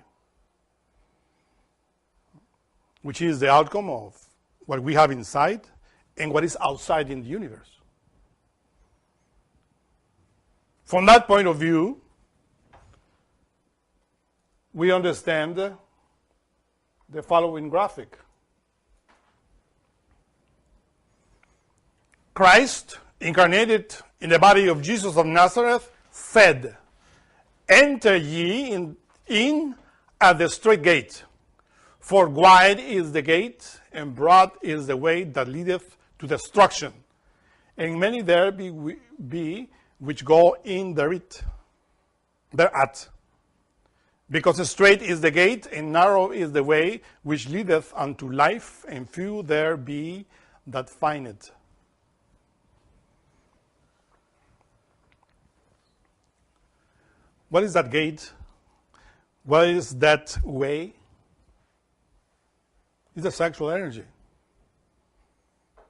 B: which is the outcome of what we have inside and what is outside in the universe. From that point of view, we understand the following graphic. Christ, incarnated in the body of Jesus of Nazareth, said, "Enter ye in at the straight gate, for wide is the gate, and broad is the way that leadeth to destruction, and many there be which go in thereat. Because straight is the gate, and narrow is the way which leadeth unto life, and few there be that find it." What is that gate? What is that way? It's the sexual energy.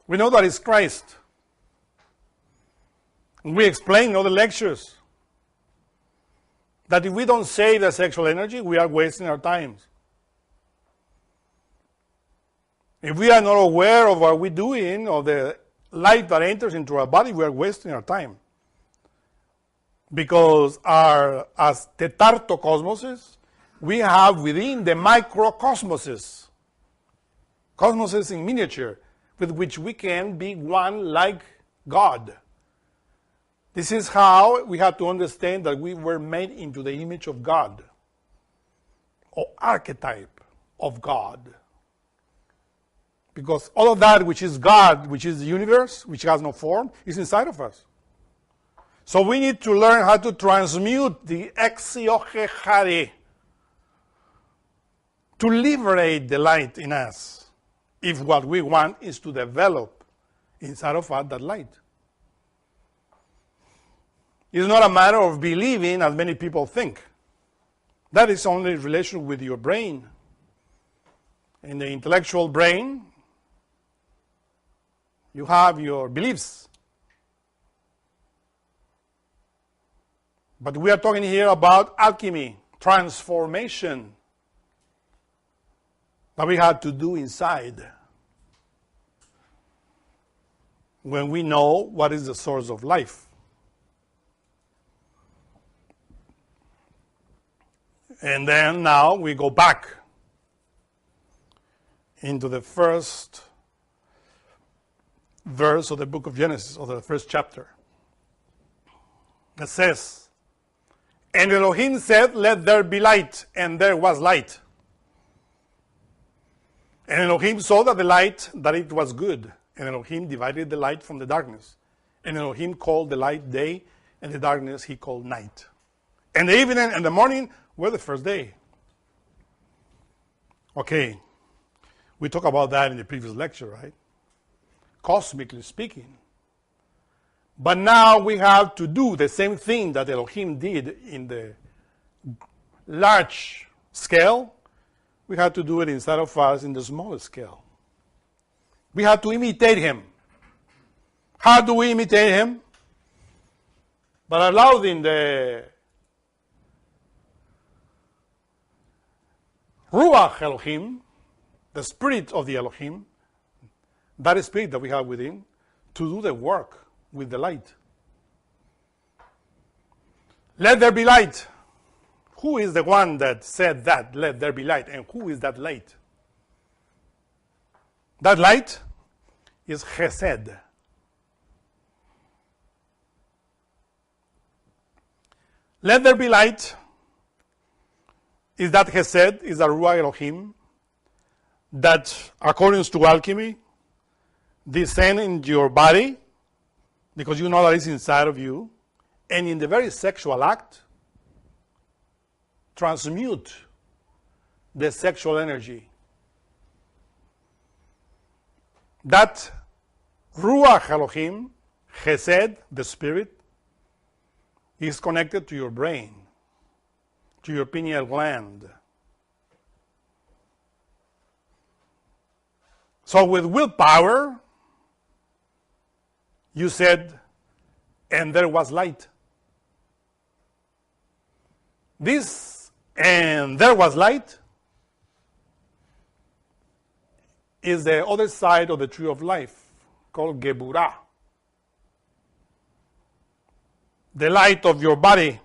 B: We know that it's Christ. We explain in other lectures that if we don't save the sexual energy, we are wasting our time. If we are not aware of what we're doing, or the light that enters into our body, we are wasting our time. Because as tetartocosmoses, we have within the microcosmoses, cosmoses in miniature, with which we can be one like God. This is how we have to understand that we were made into the image of God, or archetype of God. Because all of that which is God, which is the universe, which has no form, is inside of us. So we need to learn how to transmute the exiochechare, to liberate the light in us, if what we want is to develop inside of us that light. It's not a matter of believing as many people think. That is only in relation with your brain. In the intellectual brain, you have your beliefs. But we are talking here about alchemy, transformation, that we have to do inside when we know what is the source of life. And then now we go back into the first verse of the book of Genesis, or the first chapter. It says, "And Elohim said, let there be light, and there was light. And Elohim saw that the light, that it was good. And Elohim divided the light from the darkness. And Elohim called the light day, and the darkness he called night. And the evening and the morning were the first day." Okay, we talked about that in the previous lecture, right? Cosmically speaking. But now we have to do the same thing that Elohim did in the large scale. We have to do it inside of us in the small scale. We have to imitate him. How do we imitate him? By allowing the Ruach Elohim, the spirit of the Elohim, that spirit that we have within, to do the work with the light. Let there be light. Who is the one that said that, let there be light? And who is that light? That light is Chesed. Let there be light is that Chesed, is the Ruach Elohim, that according to alchemy, descend into your body, because you know that it's inside of you, and in the very sexual act, transmute the sexual energy. That Ruach Elohim, Chesed, the spirit, is connected to your brain, to your pineal gland. So with willpower, you said, and there was light. This "and there was light" is the other side of the tree of life, called Geburah. The light of your body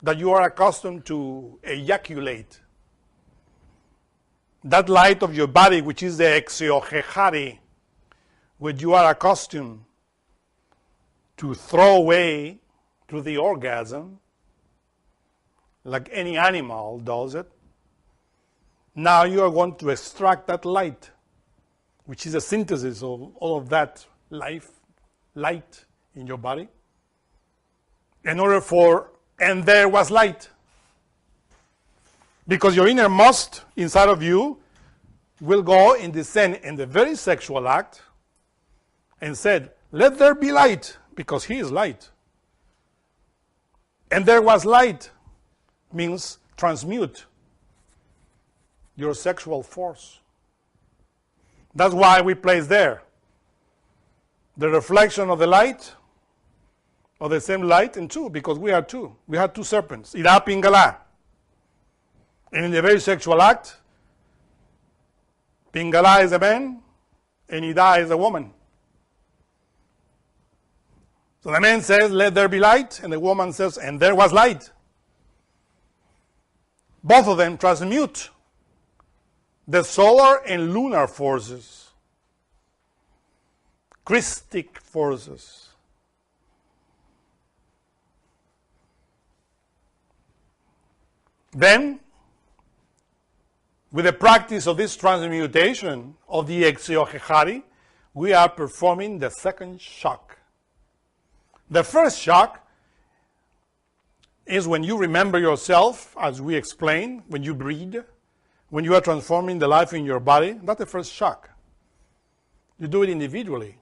B: that you are accustomed to ejaculate. That light of your body, which is the exiochechari, which you are accustomed to throw away through the orgasm, like any animal does it. Now you are going to extract that light, which is a synthesis of all of that light in your body, in order for, and there was light. Because your innermost inside of you will go and descend in the very sexual act and said, let there be light, because he is light. And there was light means transmute your sexual force. That's why we place there the reflection of the light, of the same light, in two, because we are two. We have two serpents, Ira Pingala. And in the very sexual act, Pingala is a man, and Ida is a woman. So the man says, let there be light, and the woman says, and there was light. Both of them transmute the solar and lunar forces, Christic forces. Then, with the practice of this transmutation of the exiohehari, we are performing the second shock. The first shock is when you remember yourself, as we explained, when you breathe, when you are transforming the life in your body. That's the first shock. You do it individually,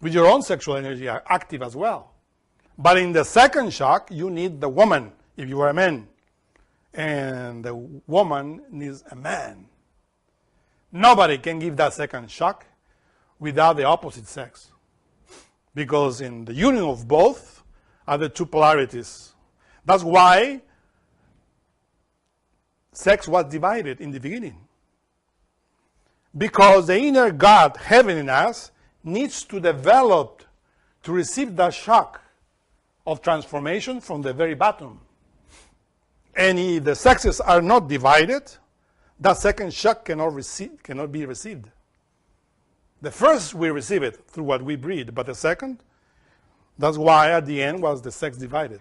B: with your own sexual energy active as well. But in the second shock, you need the woman, if you are a man. And the woman needs a man. Nobody can give that second shock without the opposite sex. Because in the union of both are the two polarities. That's why sex was divided in the beginning. Because the inner God, heaven in us, needs to develop to receive that shock of transformation from the very bottom. And if the sexes are not divided, that second shock cannot be received. The first, we receive it through what we breathe, but the second, that's why at the end was the sex divided.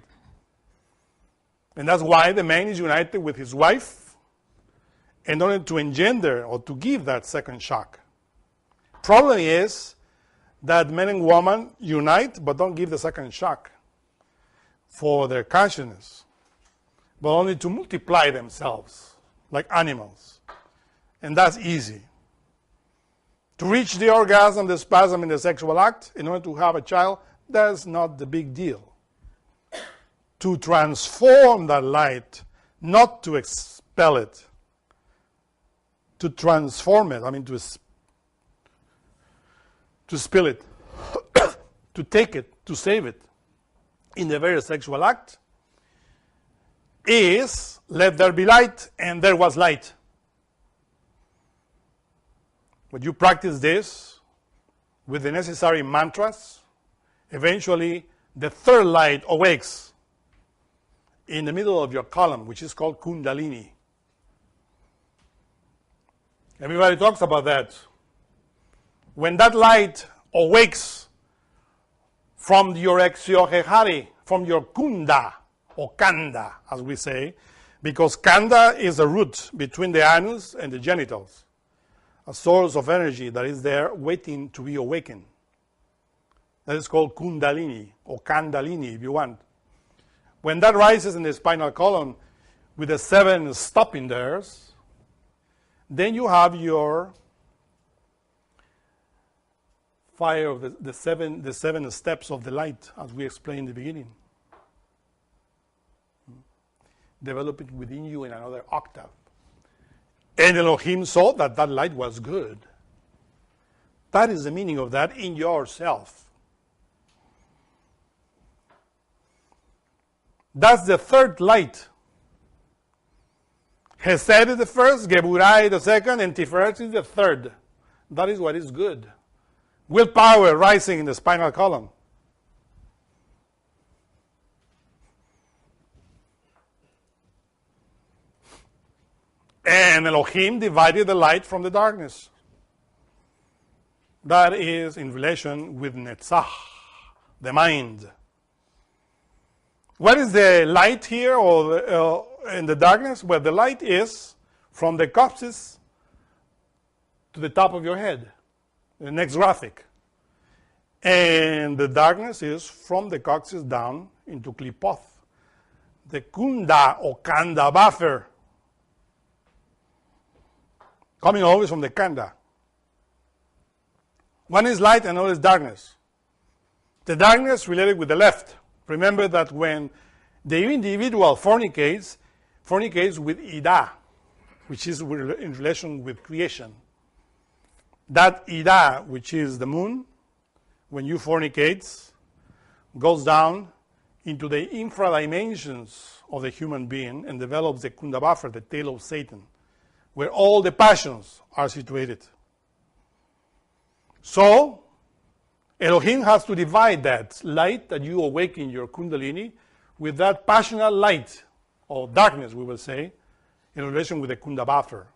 B: And that's why the man is united with his wife in order to engender or to give that second shock. Problem is that men and women unite but don't give the second shock for their consciousness, but only to multiply themselves like animals. And that's easy. To reach the orgasm, the spasm in the sexual act, in order to have a child, that's not the big deal. To transform that light, not to expel it, to transform it, I mean to spill it, to take it, to save it in the very sexual act, is let there be light, and there was light. When you practice this with the necessary mantras, eventually the third light awakes in the middle of your column, which is called Kundalini. Everybody talks about that. When that light awakes from your exiohehari, from your kunda, or kanda, as we say, because kanda is a root between the anus and the genitals, a source of energy that is there waiting to be awakened. That is called kundalini, or kandalini if you want. When that rises in the spinal column with the 7 stopping there, then you have your fire of the seven steps of the light, as we explained in the beginning. Developing within you in another octave. And Elohim saw that that light was good. That is the meaning of that in yourself. That's the third light. Hesed is the first, Geburai the second, and Tiferet is the third. That is what is good. Willpower rising in the spinal column. And Elohim divided the light from the darkness. That is in relation with Netzach, the mind. What is the light here or in the darkness? Well, the light is from the coccyx to the top of your head. The next graphic. And the darkness is from the coccyx down into Klipoth. The Kunda or Kanda buffer. Coming always from the Kanda. One is light and another is darkness. The darkness related with the left. Remember that when the individual fornicates with Ida, which is in relation with creation. That Ida, which is the moon, when you fornicate, goes down into the infra dimensions of the human being and develops the Kundabafra, the tail of Satan, where all the passions are situated. So, Elohim has to divide that light that you awaken your Kundalini with that passionate light, or darkness, we will say, in relation with the Kunda buffer.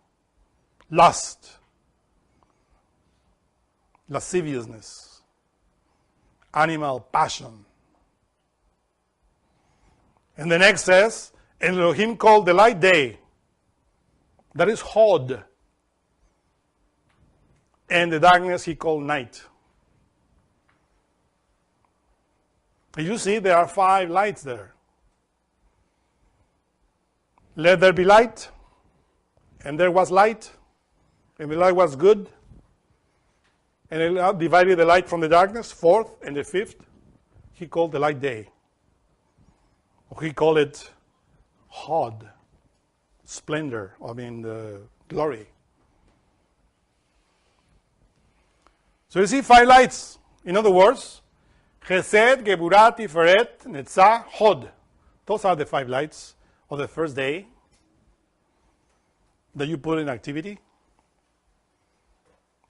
B: Lust, lasciviousness, animal passion. And the next says, and Elohim called the light day. That is Hod. And the darkness he called night. You see, there are 5 lights there. Let there be light, and there was light, and the light was good, and he divided the light from the darkness, 4th, and the 5th, he called the light day. Or he called it Hod, splendor, the glory. So you see 5 lights. In other words, Chesed, Geburat, Tiferet, Netzah, Hod. Those are the 5 lights of the first day that you put in activity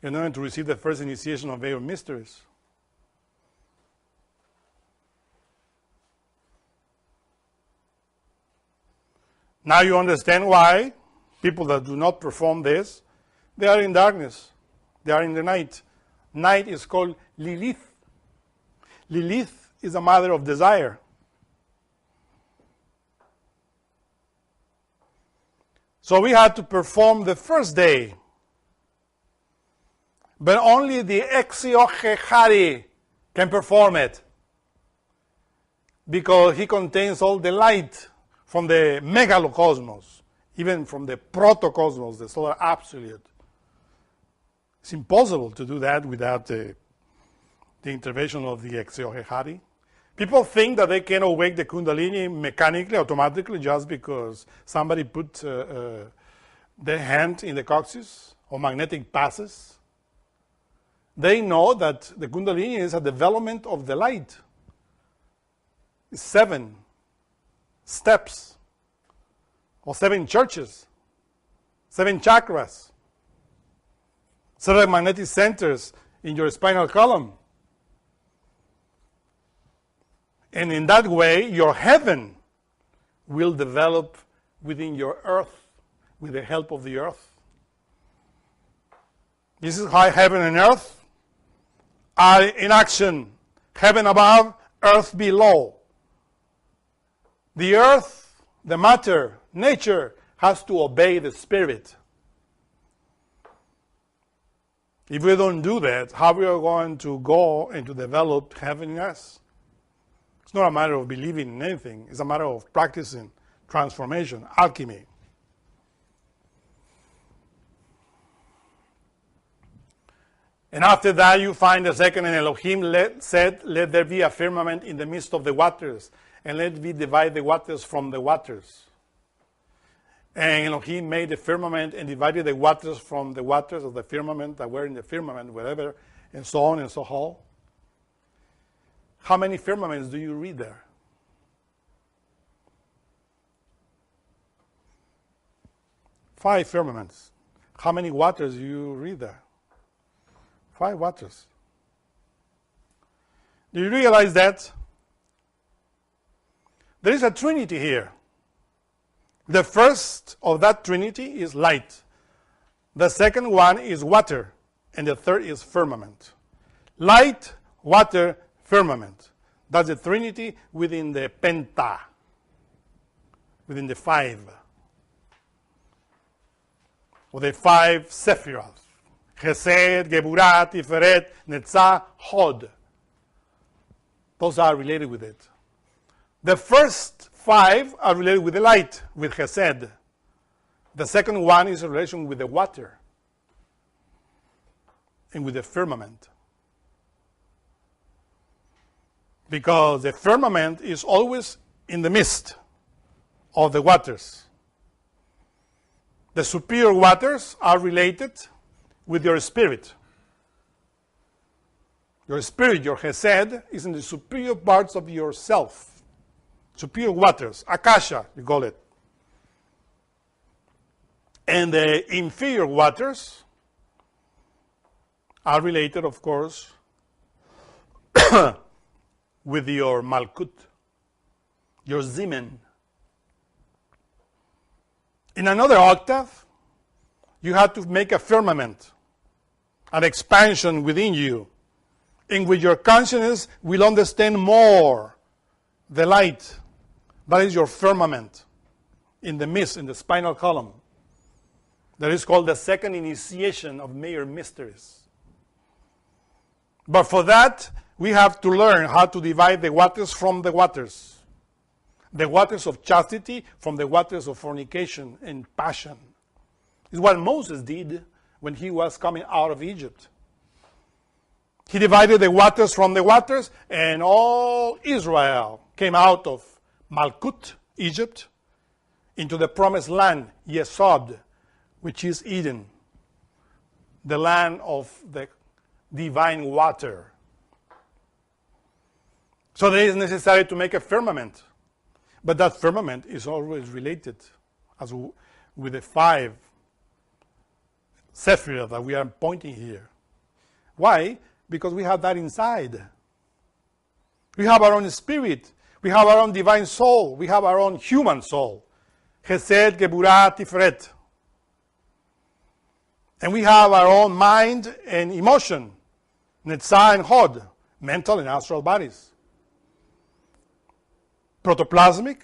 B: in order to receive the first initiation of your mysteries. Now you understand why people that do not perform this, they are in darkness. They are in the night. Night is called Lilith. Lilith is a mother of desire. So we had to perform the first day. But only the Exiochechari can perform it. Because he contains all the light from the megalocosmos, even from the protocosmos, the solar absolute. It's impossible to do that without the intervention of the Exiochechari. People think that they can awake the Kundalini mechanically, automatically, just because somebody put their hand in the coccyx or magnetic passes. They know that the Kundalini is a development of the light. It's 7 steps, or 7 churches, 7 chakras, 7 magnetic centers in your spinal column. And in that way, your heaven will develop within your earth with the help of the earth. This is how heaven and earth are in action. Heaven above, earth below. The earth, the matter, nature, has to obey the spirit. If we don't do that, how we are going to go and to develop heaven in us? It's not a matter of believing in anything. It's a matter of practicing transformation, alchemy. And after that, you find the second, and Elohim said, let there be a firmament in the midst of the waters, and let me divide the waters from the waters. And Elohim made the firmament and divided the waters from the waters of the firmament that were in the firmament, whatever, and so on and so on. How many firmaments do you read there? Five firmaments. How many waters do you read there? 5 waters. Do you realize that? There is a trinity here. The first of that trinity is light. The second one is water. And the third is firmament. Light, water, firmament. That's the trinity within the penta. Within the 5. Or the 5 sephiroth. Chesed, Geburat, Tiferet, Netzah, Hod. Those are related with it. The first 5 are related with the light, with Chesed. The second one is in relation with the water and with the firmament. Because the firmament is always in the midst of the waters. The superior waters are related with your spirit. Your spirit, your Chesed, is in the superior parts of yourself. Superior waters, Akasha, you call it. And the inferior waters are related, of course, with your Malkut, your Zimen. In another octave, you have to make a firmament, an expansion within you, in which your consciousness will understand more the light. That is your firmament in the mist, in the spinal column. That is called the second initiation of major mysteries. But for that, we have to learn how to divide the waters from the waters. The waters of chastity from the waters of fornication and passion. It's what Moses did when he was coming out of Egypt. He divided the waters from the waters, and all Israel came out of Malkut, Egypt, into the promised land, Yesod, which is Eden, the land of the divine water. So it is necessary to make a firmament. But that firmament is always related as with the 5 Sephirah that we are pointing here. Why? Because we have that inside. We have our own spirit. We have our own divine soul. We have our own human soul. Chesed, Geburah, Tiferet. And we have our own mind and emotion. Netzah and Hod, mental and astral bodies. Protoplasmic?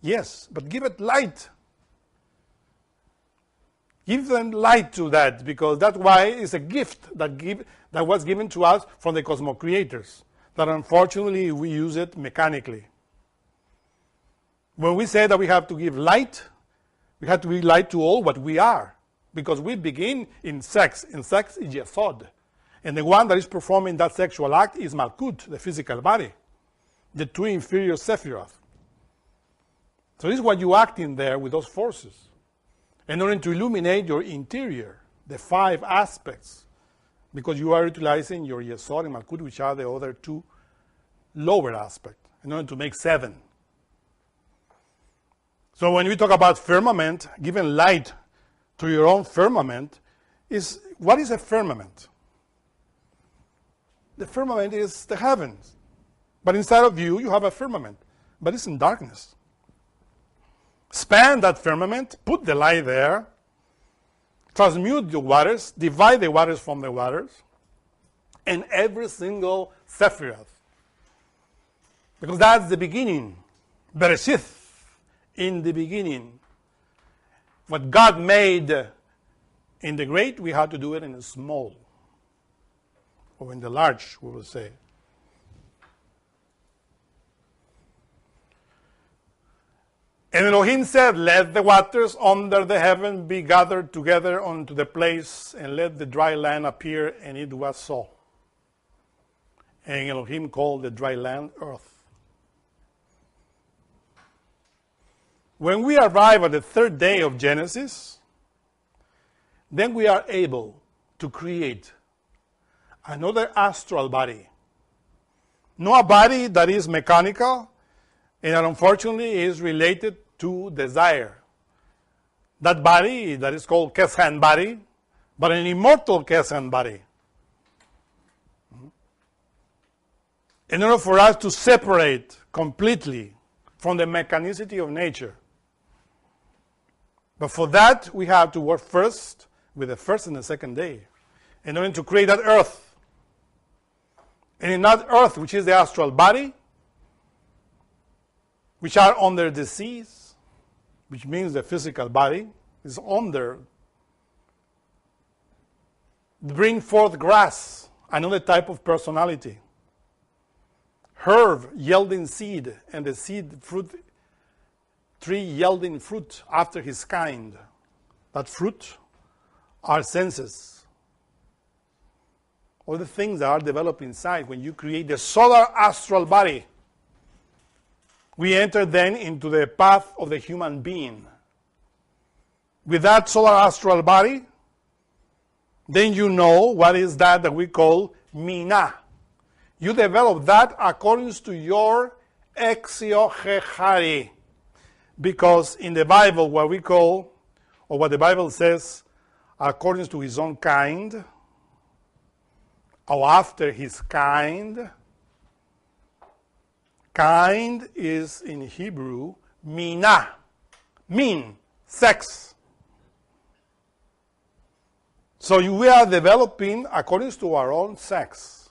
B: Yes, but give it light. Give them light to that, because that's why it's a gift that was given to us from the Cosmos creators, that unfortunately we use it mechanically. When we say that we have to give light, we have to give light to all what we are, because we begin in sex. In sex is Yesod. And the one that is performing that sexual act is Malkut, the physical body. The 2 inferior Sephiroth. So this is what you act in there with those forces. In order to illuminate your interior, the 5 aspects, because you are utilizing your Yesod and Malkut, which are the other 2 lower aspects, in order to make 7. So when we talk about firmament, giving light to your own firmament, what is a firmament? The firmament is the heavens. But inside of you, you have a firmament, but it's in darkness. Span that firmament, put the light there, transmute the waters, divide the waters from the waters, and every single Sephiroth. Because that's the beginning. Bereshith, in the beginning. What God made in the great, we have to do it in the small. Or in the large, we will say. And Elohim said, let the waters under the heaven be gathered together unto the place, and let the dry land appear, and it was so. And Elohim called the dry land earth. When we arrive at the 3rd day of Genesis, then we are able to create another astral body. Not a body that is mechanical, and that unfortunately is related to desire. That body that is called Keshan body, but an immortal Keshan body. In order for us to separate completely from the mechanicity of nature. But for that, we have to work first with the 1st and the 2nd day, in order to create that earth. And in that earth, which is the astral body, which are under the seas, which means the physical body is under, bring forth grass, another type of personality. Herb yielding seed, and the seed fruit, tree yielding fruit after his kind. That fruit are senses. All the things that are developed inside when you create the solar astral body. We enter then into the path of the human being. With that solar astral body, then you know what is that we call Mina. You develop that according to your exiochechari. Because in the Bible, what we call, or what the Bible says, according to his own kind, or after his kind, Kind is in Hebrew mina, min, sex. So we are developing, according to our own sex,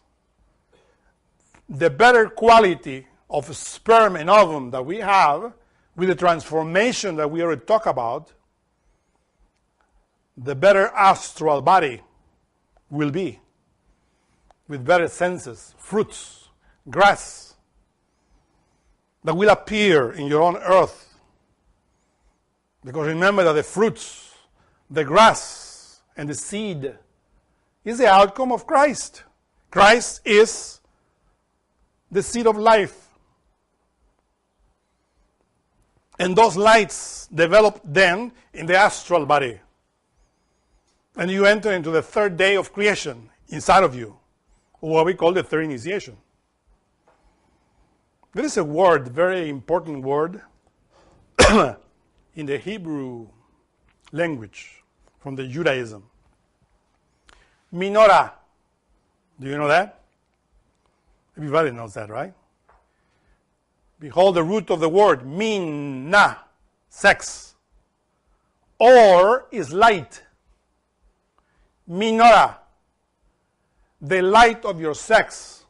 B: the better quality of sperm and ovum that we have with the transformation that we already talked about, the better astral body will be, with better senses, fruits, grass, that will appear in your own earth. Because remember that the fruits, the grass, and the seed is the outcome of Christ. Christ is the seed of life. And those lights develop then in the astral body. And you enter into the third day of creation inside of you, what we call the third initiation. There is a word, very important word, in the Hebrew language from the Judaism. Menorah. Do you know that? Everybody knows that, right? Behold the root of the word, minna, sex. Or is light. Menorah, the light of your sex.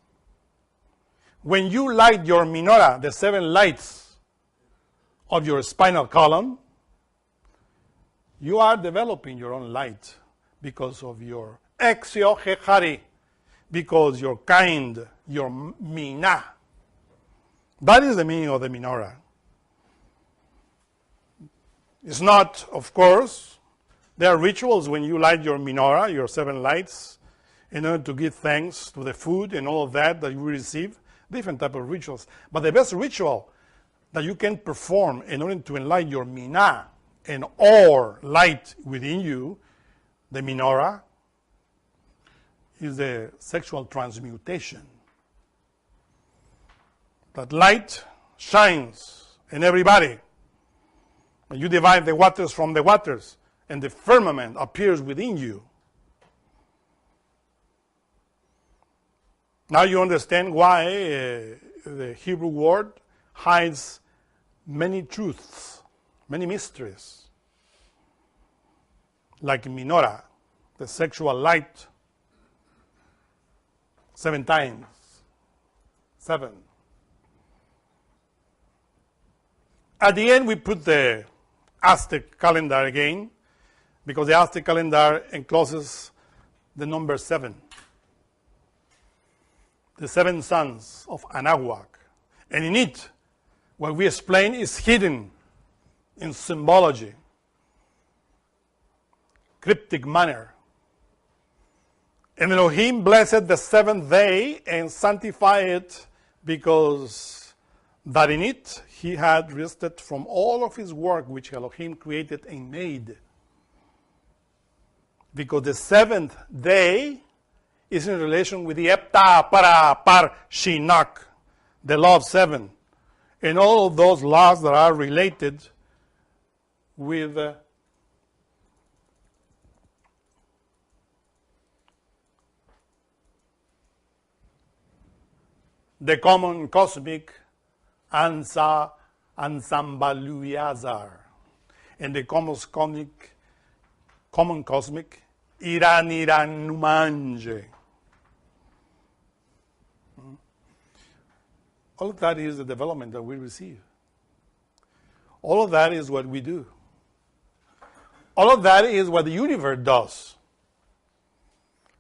B: When you light your menorah, the 7 lights of your spinal column, you are developing your own light because of your exiohechari, because you're kind, your mina. That is the meaning of the menorah. It's not, of course, there are rituals when you light your menorah, your 7 lights, in order to give thanks to the food and all of that you receive, different type of rituals. But the best ritual that you can perform in order to enlighten your mina and or light within you, the menorah, is the sexual transmutation. That light shines in everybody. And you divide the waters from the waters, and the firmament appears within you. Now you understand why the Hebrew word hides many truths, many mysteries. Like menorah, the sexual light, 7 times. 7. At the end, we put the Aztec calendar again, because the Aztec calendar encloses the number 7. The 7 sons of Anahuac. And in it, what we explain is hidden in symbology, cryptic manner. And Elohim blessed the 7th day and sanctified it, because that in it he had rested from all of his work which Elohim created and made. Because the 7th day is in relation with the Epta, Para, Par, Shinak, the law of 7, and all of those laws that are related with the common cosmic Ansambaluyazar, and the common cosmic Iranumanje. All of that is the development that we receive. All of that is what we do. All of that is what the universe does.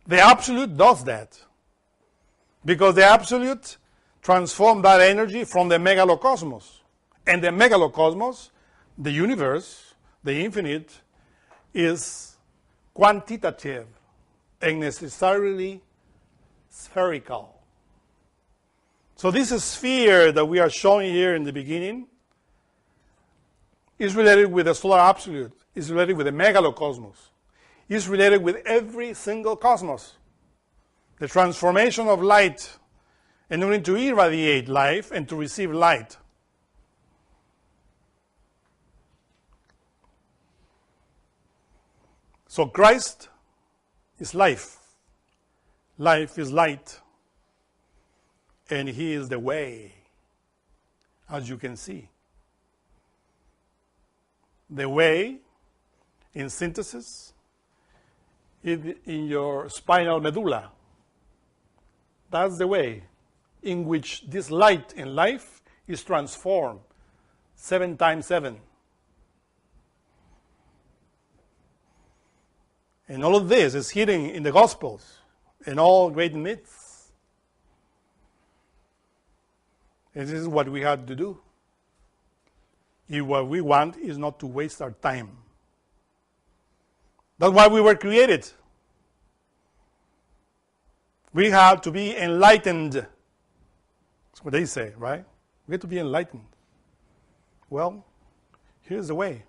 B: The Absolute does that. Because the Absolute transformed that energy from the megalocosmos. And the megalocosmos, the universe, the infinite, is quantitative and necessarily spherical. So this sphere that we are showing here in the beginning is related with the solar absolute, is related with the megalocosmos, is related with every single cosmos. The transformation of light in order to irradiate life and to receive light. So Christ is life. Life is light. And he is the way. as you can see. The way, in synthesis, in your spinal medulla. That's the way in which this light in life is transformed 7 times 7. And all of this is hidden in the Gospels and all great myths. And this is what we have to do. If what we want is not to waste our time. That's why we were created. We have to be enlightened. That's what they say, right? We have to be enlightened. Well, here's the way.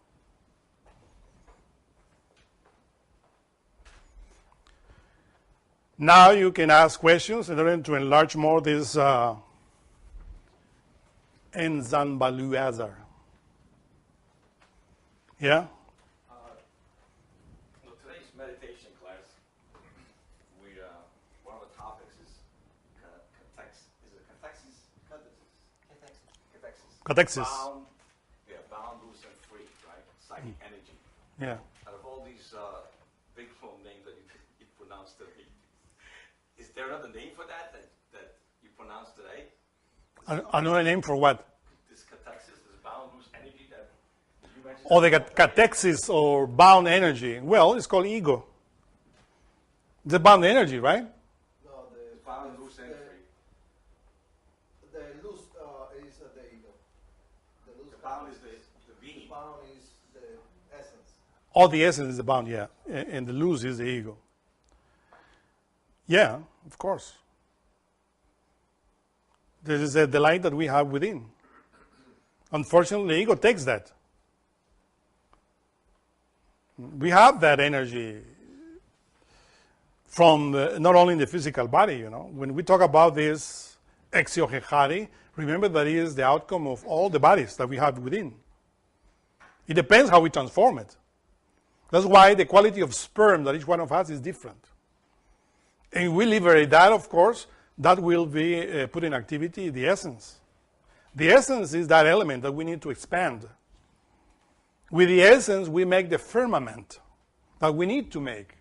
B: Now you can ask questions in order to enlarge more this Enzanbaluazar. Yeah?
C: Today's meditation class, one of the topics is
B: Catexis.
C: Bound, loose, and free, right? Psychic energy.
B: Yeah.
C: Out of all these big long names that you pronounced today, is there another name for that you pronounced today?
B: Another name for what?
C: This catexis, this bound, loose energy that you mentioned.
B: Or the catexis or bound energy. Well, it's called ego. The bound energy, right?
D: No,
C: It's bound, loose, and free.
D: the loose is the ego. The loose
C: Bound is the being.
D: bound is the essence.
B: All the essence is the bound, yeah. And the loose is the ego. Yeah, of course. This is the light that we have within. Unfortunately, the ego takes that. We have that energy from not only in the physical body, you know. When we talk about this exiohechari, remember that it is the outcome of all the bodies that we have within. It depends how we transform it. That's why the quality of sperm that each one of us is different. And we liberate that, of course, that will be put in activity the essence. The essence is that element that we need to expand. With the essence, we make the firmament that we need to make.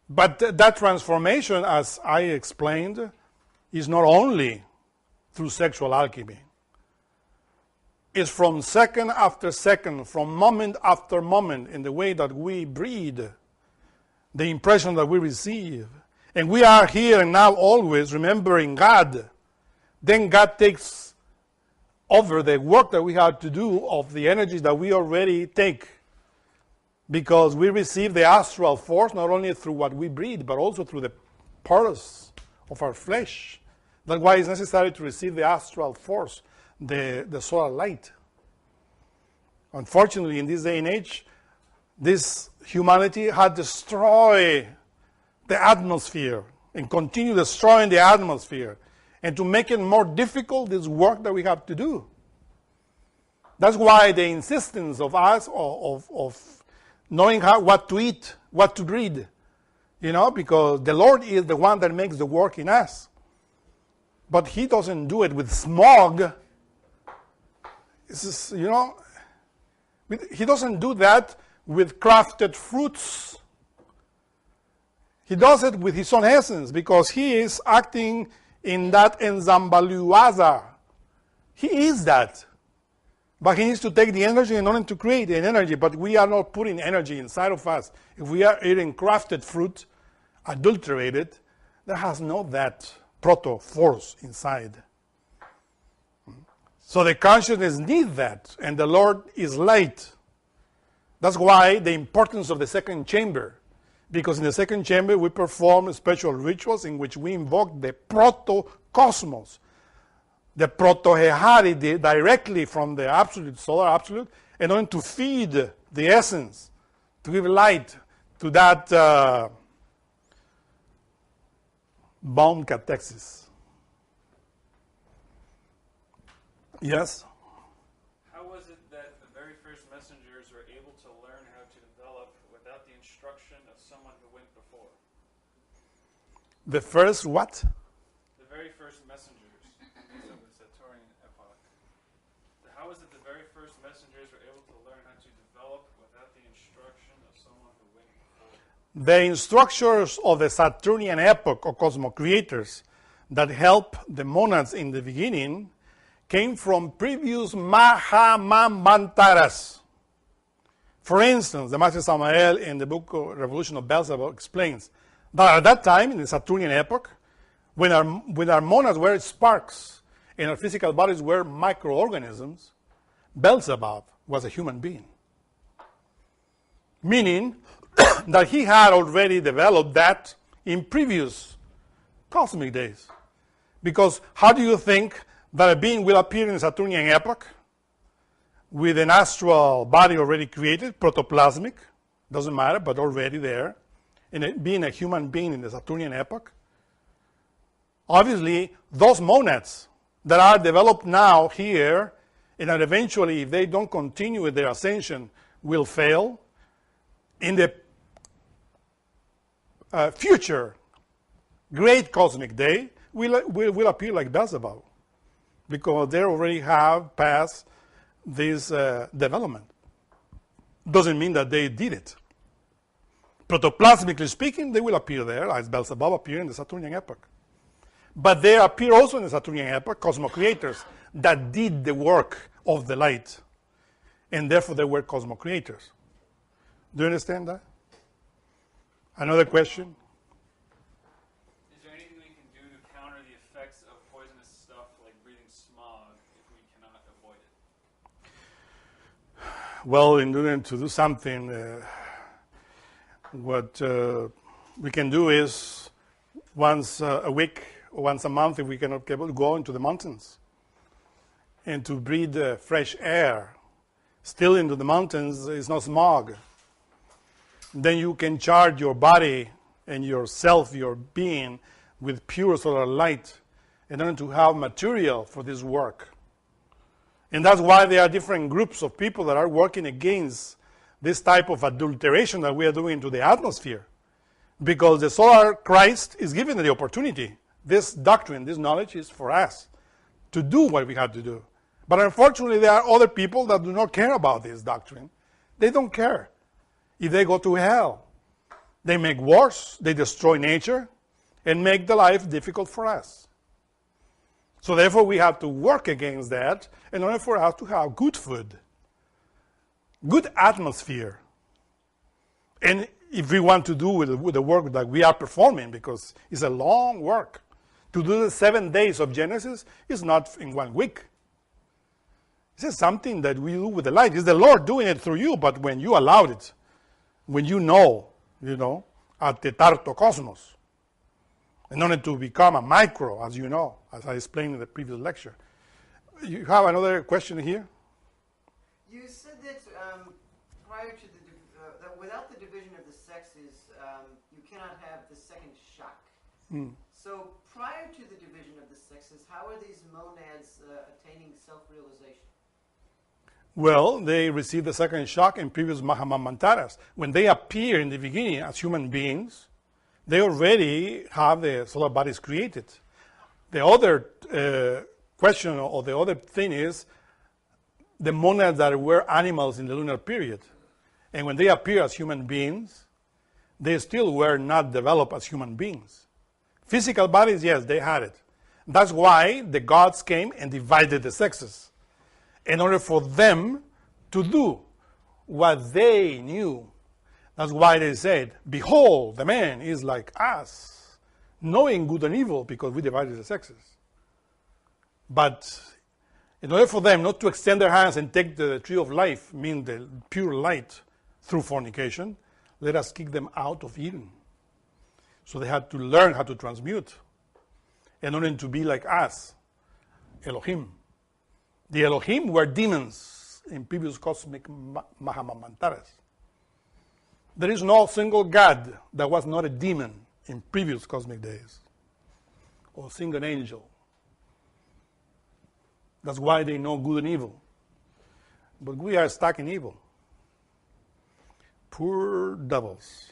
B: But that transformation, as I explained, is not only through sexual alchemy. It's from second after second, from moment after moment, in the way that we breathe, the impression that we receive. And we are here and now always remembering God. Then God takes over the work that we have to do of the energies that we already take. Because we receive the astral force not only through what we breathe, but also through the parts of our flesh. That's why it's necessary to receive the astral force, the solar light. Unfortunately, in this day and age, this humanity had destroyed the atmosphere and continue destroying the atmosphere. And to make it more difficult, this work that we have to do. That's why the insistence of us, of knowing what to eat, what to breathe, you know, because the Lord is the one that makes the work in us. But He doesn't do it with smog. It's just, you know, He doesn't do that with crafted fruits. He does it with His own essence because He is acting in that Enzambaluaza. He is that. But He needs to take the energy in order to create an energy. But we are not putting energy inside of us. If we are eating crafted fruit, adulterated, there has not that proto-force inside. So the consciousness needs that. And the Lord is light. That's why the importance of the second chamber. Because in the second chamber, we perform special rituals in which we invoke the proto-Kosmos, the proto-Hehari directly from the absolute, solar absolute, in order to feed the essence, to give light to that bound catexis. Yes?
E: How was it that the very first messengers were able to learn how to develop without the instruction of someone who went before?
B: The first what?
E: The very first messengers. So the Saturnian epoch. How is it the very first messengers were able to learn how to develop without the instruction of someone who went before?
B: The instructors of the Saturnian epoch or Cosmos creators that helped the monads in the beginning came from previous Mahamantaras. For instance, the Master Samael in the book of Revolution of Beelzebub explains that at that time, in the Saturnian epoch, when our monads were sparks and our physical bodies were microorganisms, Beelzebub was a human being. Meaning that he had already developed that in previous cosmic days. Because how do you think that a being will appear in the Saturnian epoch with an astral body already created, protoplasmic, doesn't matter, but already there, and being a human being in the Saturnian epoch? Obviously, those monads that are developed now here, and that eventually, if they don't continue with their ascension, will fail, in the future great cosmic day, will appear like Beelzebub, because they already have passed this development. Doesn't mean that they did it. Protoplasmically speaking, they will appear there, as Beelzebub appeared in the Saturnian epoch. But they appear also in the Saturnian epoch, Cosmos creators, that did the work of the light. And therefore, they were Cosmos creators. Do you understand that? Another question?
E: Is there anything we can do to counter the effects of poisonous stuff like breathing smog if we cannot avoid it?
B: Well, in order to do something, what we can do is once a week or once a month, if we cannot be able to go into the mountains and to breathe fresh air. Still into the mountains is no smog. Then you can charge your body and yourself, your being, with pure solar light in order to have material for this work. And that's why there are different groups of people that are working against this type of adulteration that we are doing to the atmosphere. Because the solar Christ is giving the opportunity. This doctrine, this knowledge is for us to do what we have to do. But unfortunately, there are other people that do not care about this doctrine. They don't care if they go to hell. They make wars, they destroy nature, and make the life difficult for us. So therefore, we have to work against that in order for us to have good food, good atmosphere. And if we want to do with the work that we are performing, because it's a long work, to do the 7 days of Genesis is not in 1 week. This is something that we do with the light. It's the Lord doing it through you, but when you allowed it, when you know, at the Tarto Kosmos, in order to become a micro, as you know, as I explained in the previous lecture. You have another question here?
F: You said that prior to that without the division of the sexes, you cannot have the second shock. So prior to the division of the sexes, how are these monads attaining self-realization?
B: Well, they received the second shock in previous Mahamantaras. When they appear in the beginning as human beings, they already have the solar bodies created. The other question or the other thing is the monads that were animals in the lunar period. And when they appear as human beings, they still were not developed as human beings. Physical bodies, yes, they had it. That's why the gods came and divided the sexes, in order for them to do what they knew. That's why they said, behold, the man is like us, knowing good and evil, because we divided the sexes. But in order for them not to extend their hands and take the tree of life, mean the pure light, through fornication, let us kick them out of Eden. So they had to learn how to transmute in order to be like us, Elohim. The Elohim were demons in previous cosmic Mahamantaras. There is no single God that was not a demon in previous cosmic days, or single angel. That's why they know good and evil. But we are stuck in evil. Poor devils.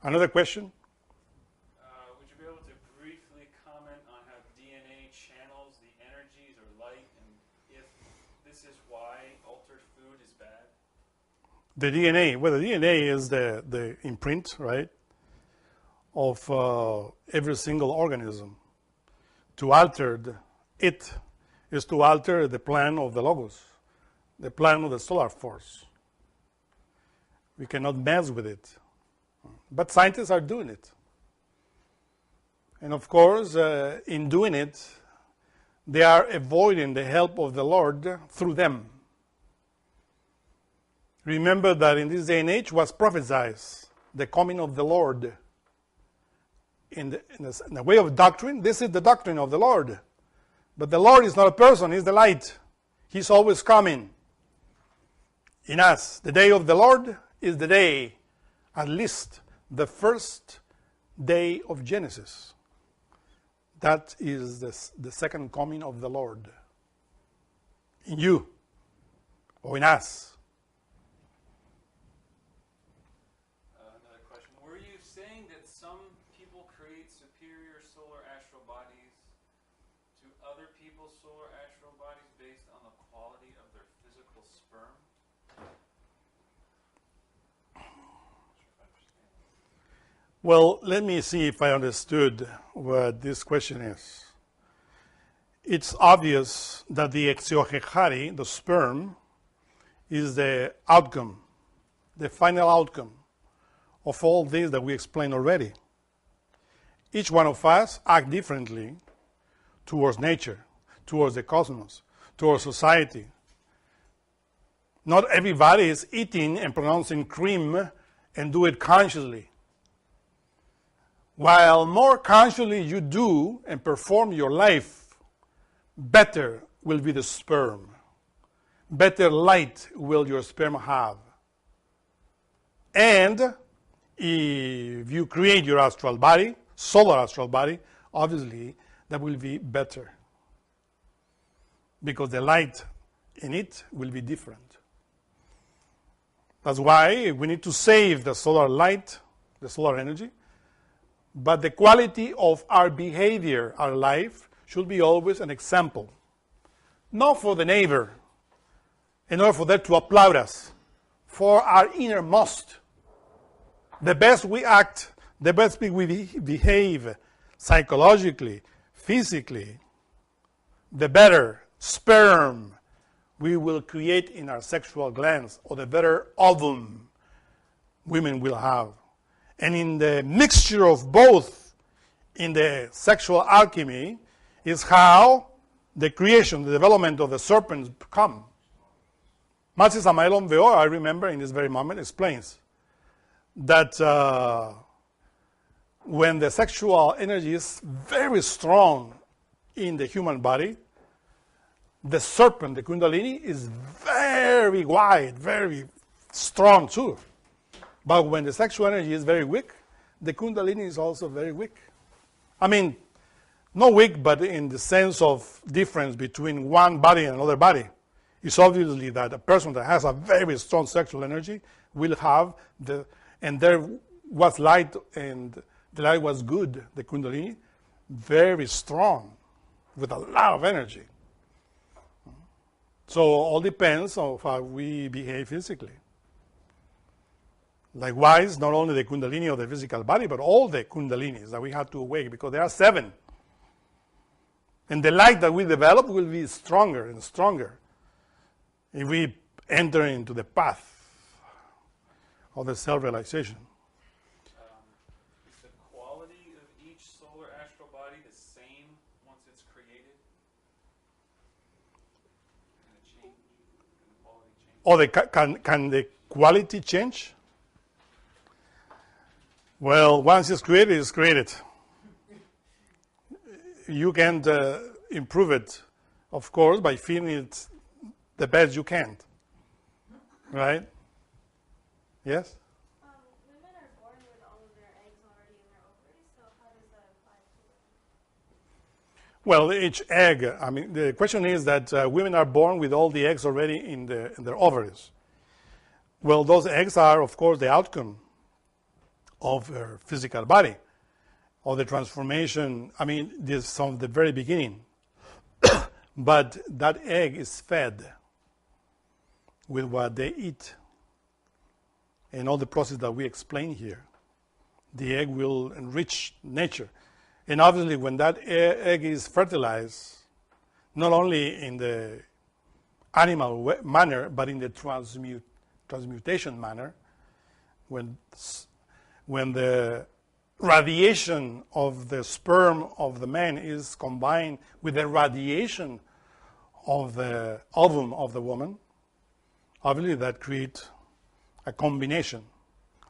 B: Another question?
E: Would you be able to briefly comment
B: The DNA, well, the DNA is the imprint, right, of every single organism. To alter it is to alter the plan of the Logos, the plan of the solar force. We cannot mess with it. But scientists are doing it. And of course, in doing it, they are avoiding the help of the Lord through them. Remember that in this day and age was prophesied the coming of the Lord. In the way of doctrine, this is the doctrine of the Lord. But the Lord is not a person, He's the light. He's always coming in us. The day of the Lord is the day, at least the first day of Genesis. That is the second coming of the Lord in you or in us.
E: Another question. Were you saying that some people create superior solar astral bodies to other people's solar astral bodies based on the quality of their physical sperm?
B: Well, let me see if I understood what this question is. It's obvious that the exiohechari, the sperm, is the outcome, the final outcome of all this that we explained already. Each one of us act differently towards nature, towards the cosmos, towards society. Not everybody is eating and pronouncing cream and do it consciously. While more consciously you do and perform your life, better will be the sperm. Better light will your sperm have. And if you create your astral body, solar astral body, obviously that will be better. Because the light in it will be different. That's why we need to save the solar light, the solar energy. But the quality of our behavior, our life, should be always an example. Not for the neighbor, in order for them to applaud us, for our innermost. The best we act, the best we behave psychologically, physically, the better sperm we will create in our sexual glands, or the better ovum women will have. And in the mixture of both, in the sexual alchemy, is how the creation, the development of the serpents come. Master Samael Veor, I remember in this very moment, explains that when the sexual energy is very strong in the human body, the serpent, the kundalini, is very wide, very strong too. But when the sexual energy is very weak, the kundalini is also very weak. I mean, not weak, but in the sense of difference between one body and another body. It's obviously that a person that has a very strong sexual energy will have and there was light, and the light was good, the kundalini, very strong, with a lot of energy. So all depends on how we behave physically. Likewise, not only the kundalini of the physical body, but all the kundalinis that we have to awake, because there are 7. And the light that we develop will be stronger and stronger if we enter into the path of the self-realization.
E: Is the quality of each solar astral body the same once it's created? Can it change? Can the quality change?
B: Or can the quality change? Well, once it's created. You can improve it, of course, by feeding it the best you can. Right? Yes?
G: Women are born with all of their eggs already in their ovaries, so how does that apply to women?
B: Well, each egg, I mean, the question is that women are born with all the eggs already in their ovaries. Well, those eggs are, of course, the outcome of her physical body, of the transformation. I mean, this is from the very beginning. But that egg is fed with what they eat. and all the process that we explain here. The egg will enrich nature. And obviously, when that egg is fertilized, not only in the animal manner, but in the transmutation manner, when the radiation of the sperm of the man is combined with the radiation of the ovum of the woman, obviously that creates a combination,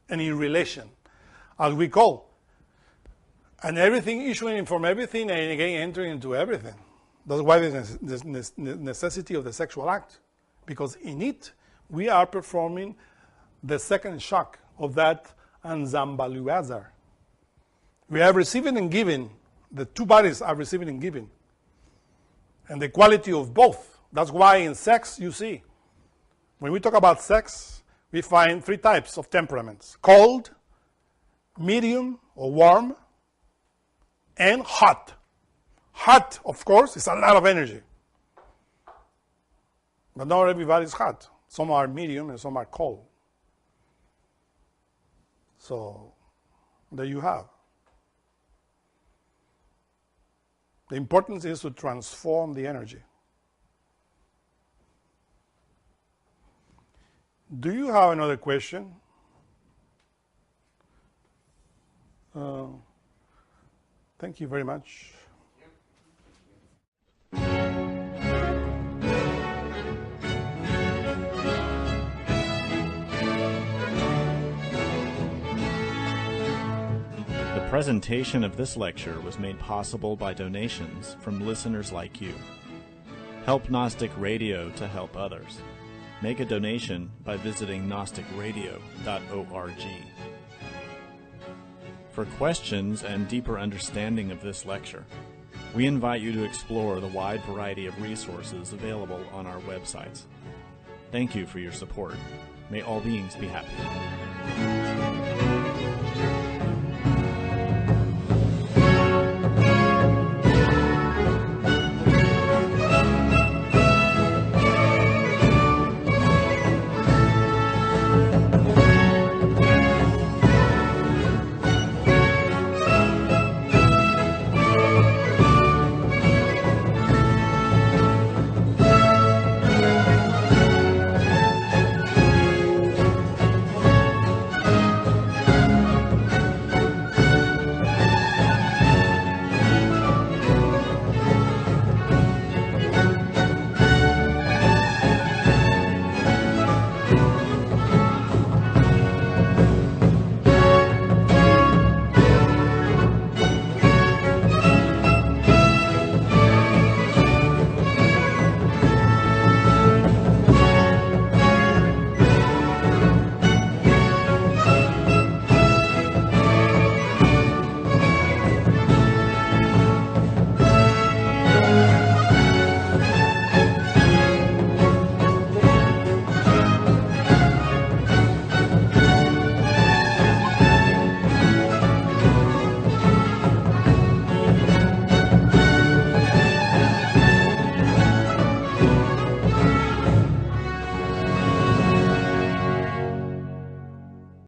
B: any relation, as we call. And everything issuing from everything and again entering into everything. That's why there's this necessity of the sexual act. Because in it, we are performing the second shock of that Anzambaluazar. We are receiving and giving. The two bodies are receiving and giving. And the quality of both. That's why in sex, you see, when we talk about sex, we find three types of temperaments. Cold, medium or warm, and hot. Hot, of course, is a lot of energy. But not everybody is hot. Some are medium and some are cold. So, there you have. The importance is to transform the energy. Do you have another question? Thank you very much.
H: The presentation of this lecture was made possible by donations from listeners like you. Help Gnostic Radio to help others. Make a donation by visiting gnosticradio.org. For questions and deeper understanding of this lecture, we invite you to explore the wide variety of resources available on our websites. Thank you for your support. May all beings be happy.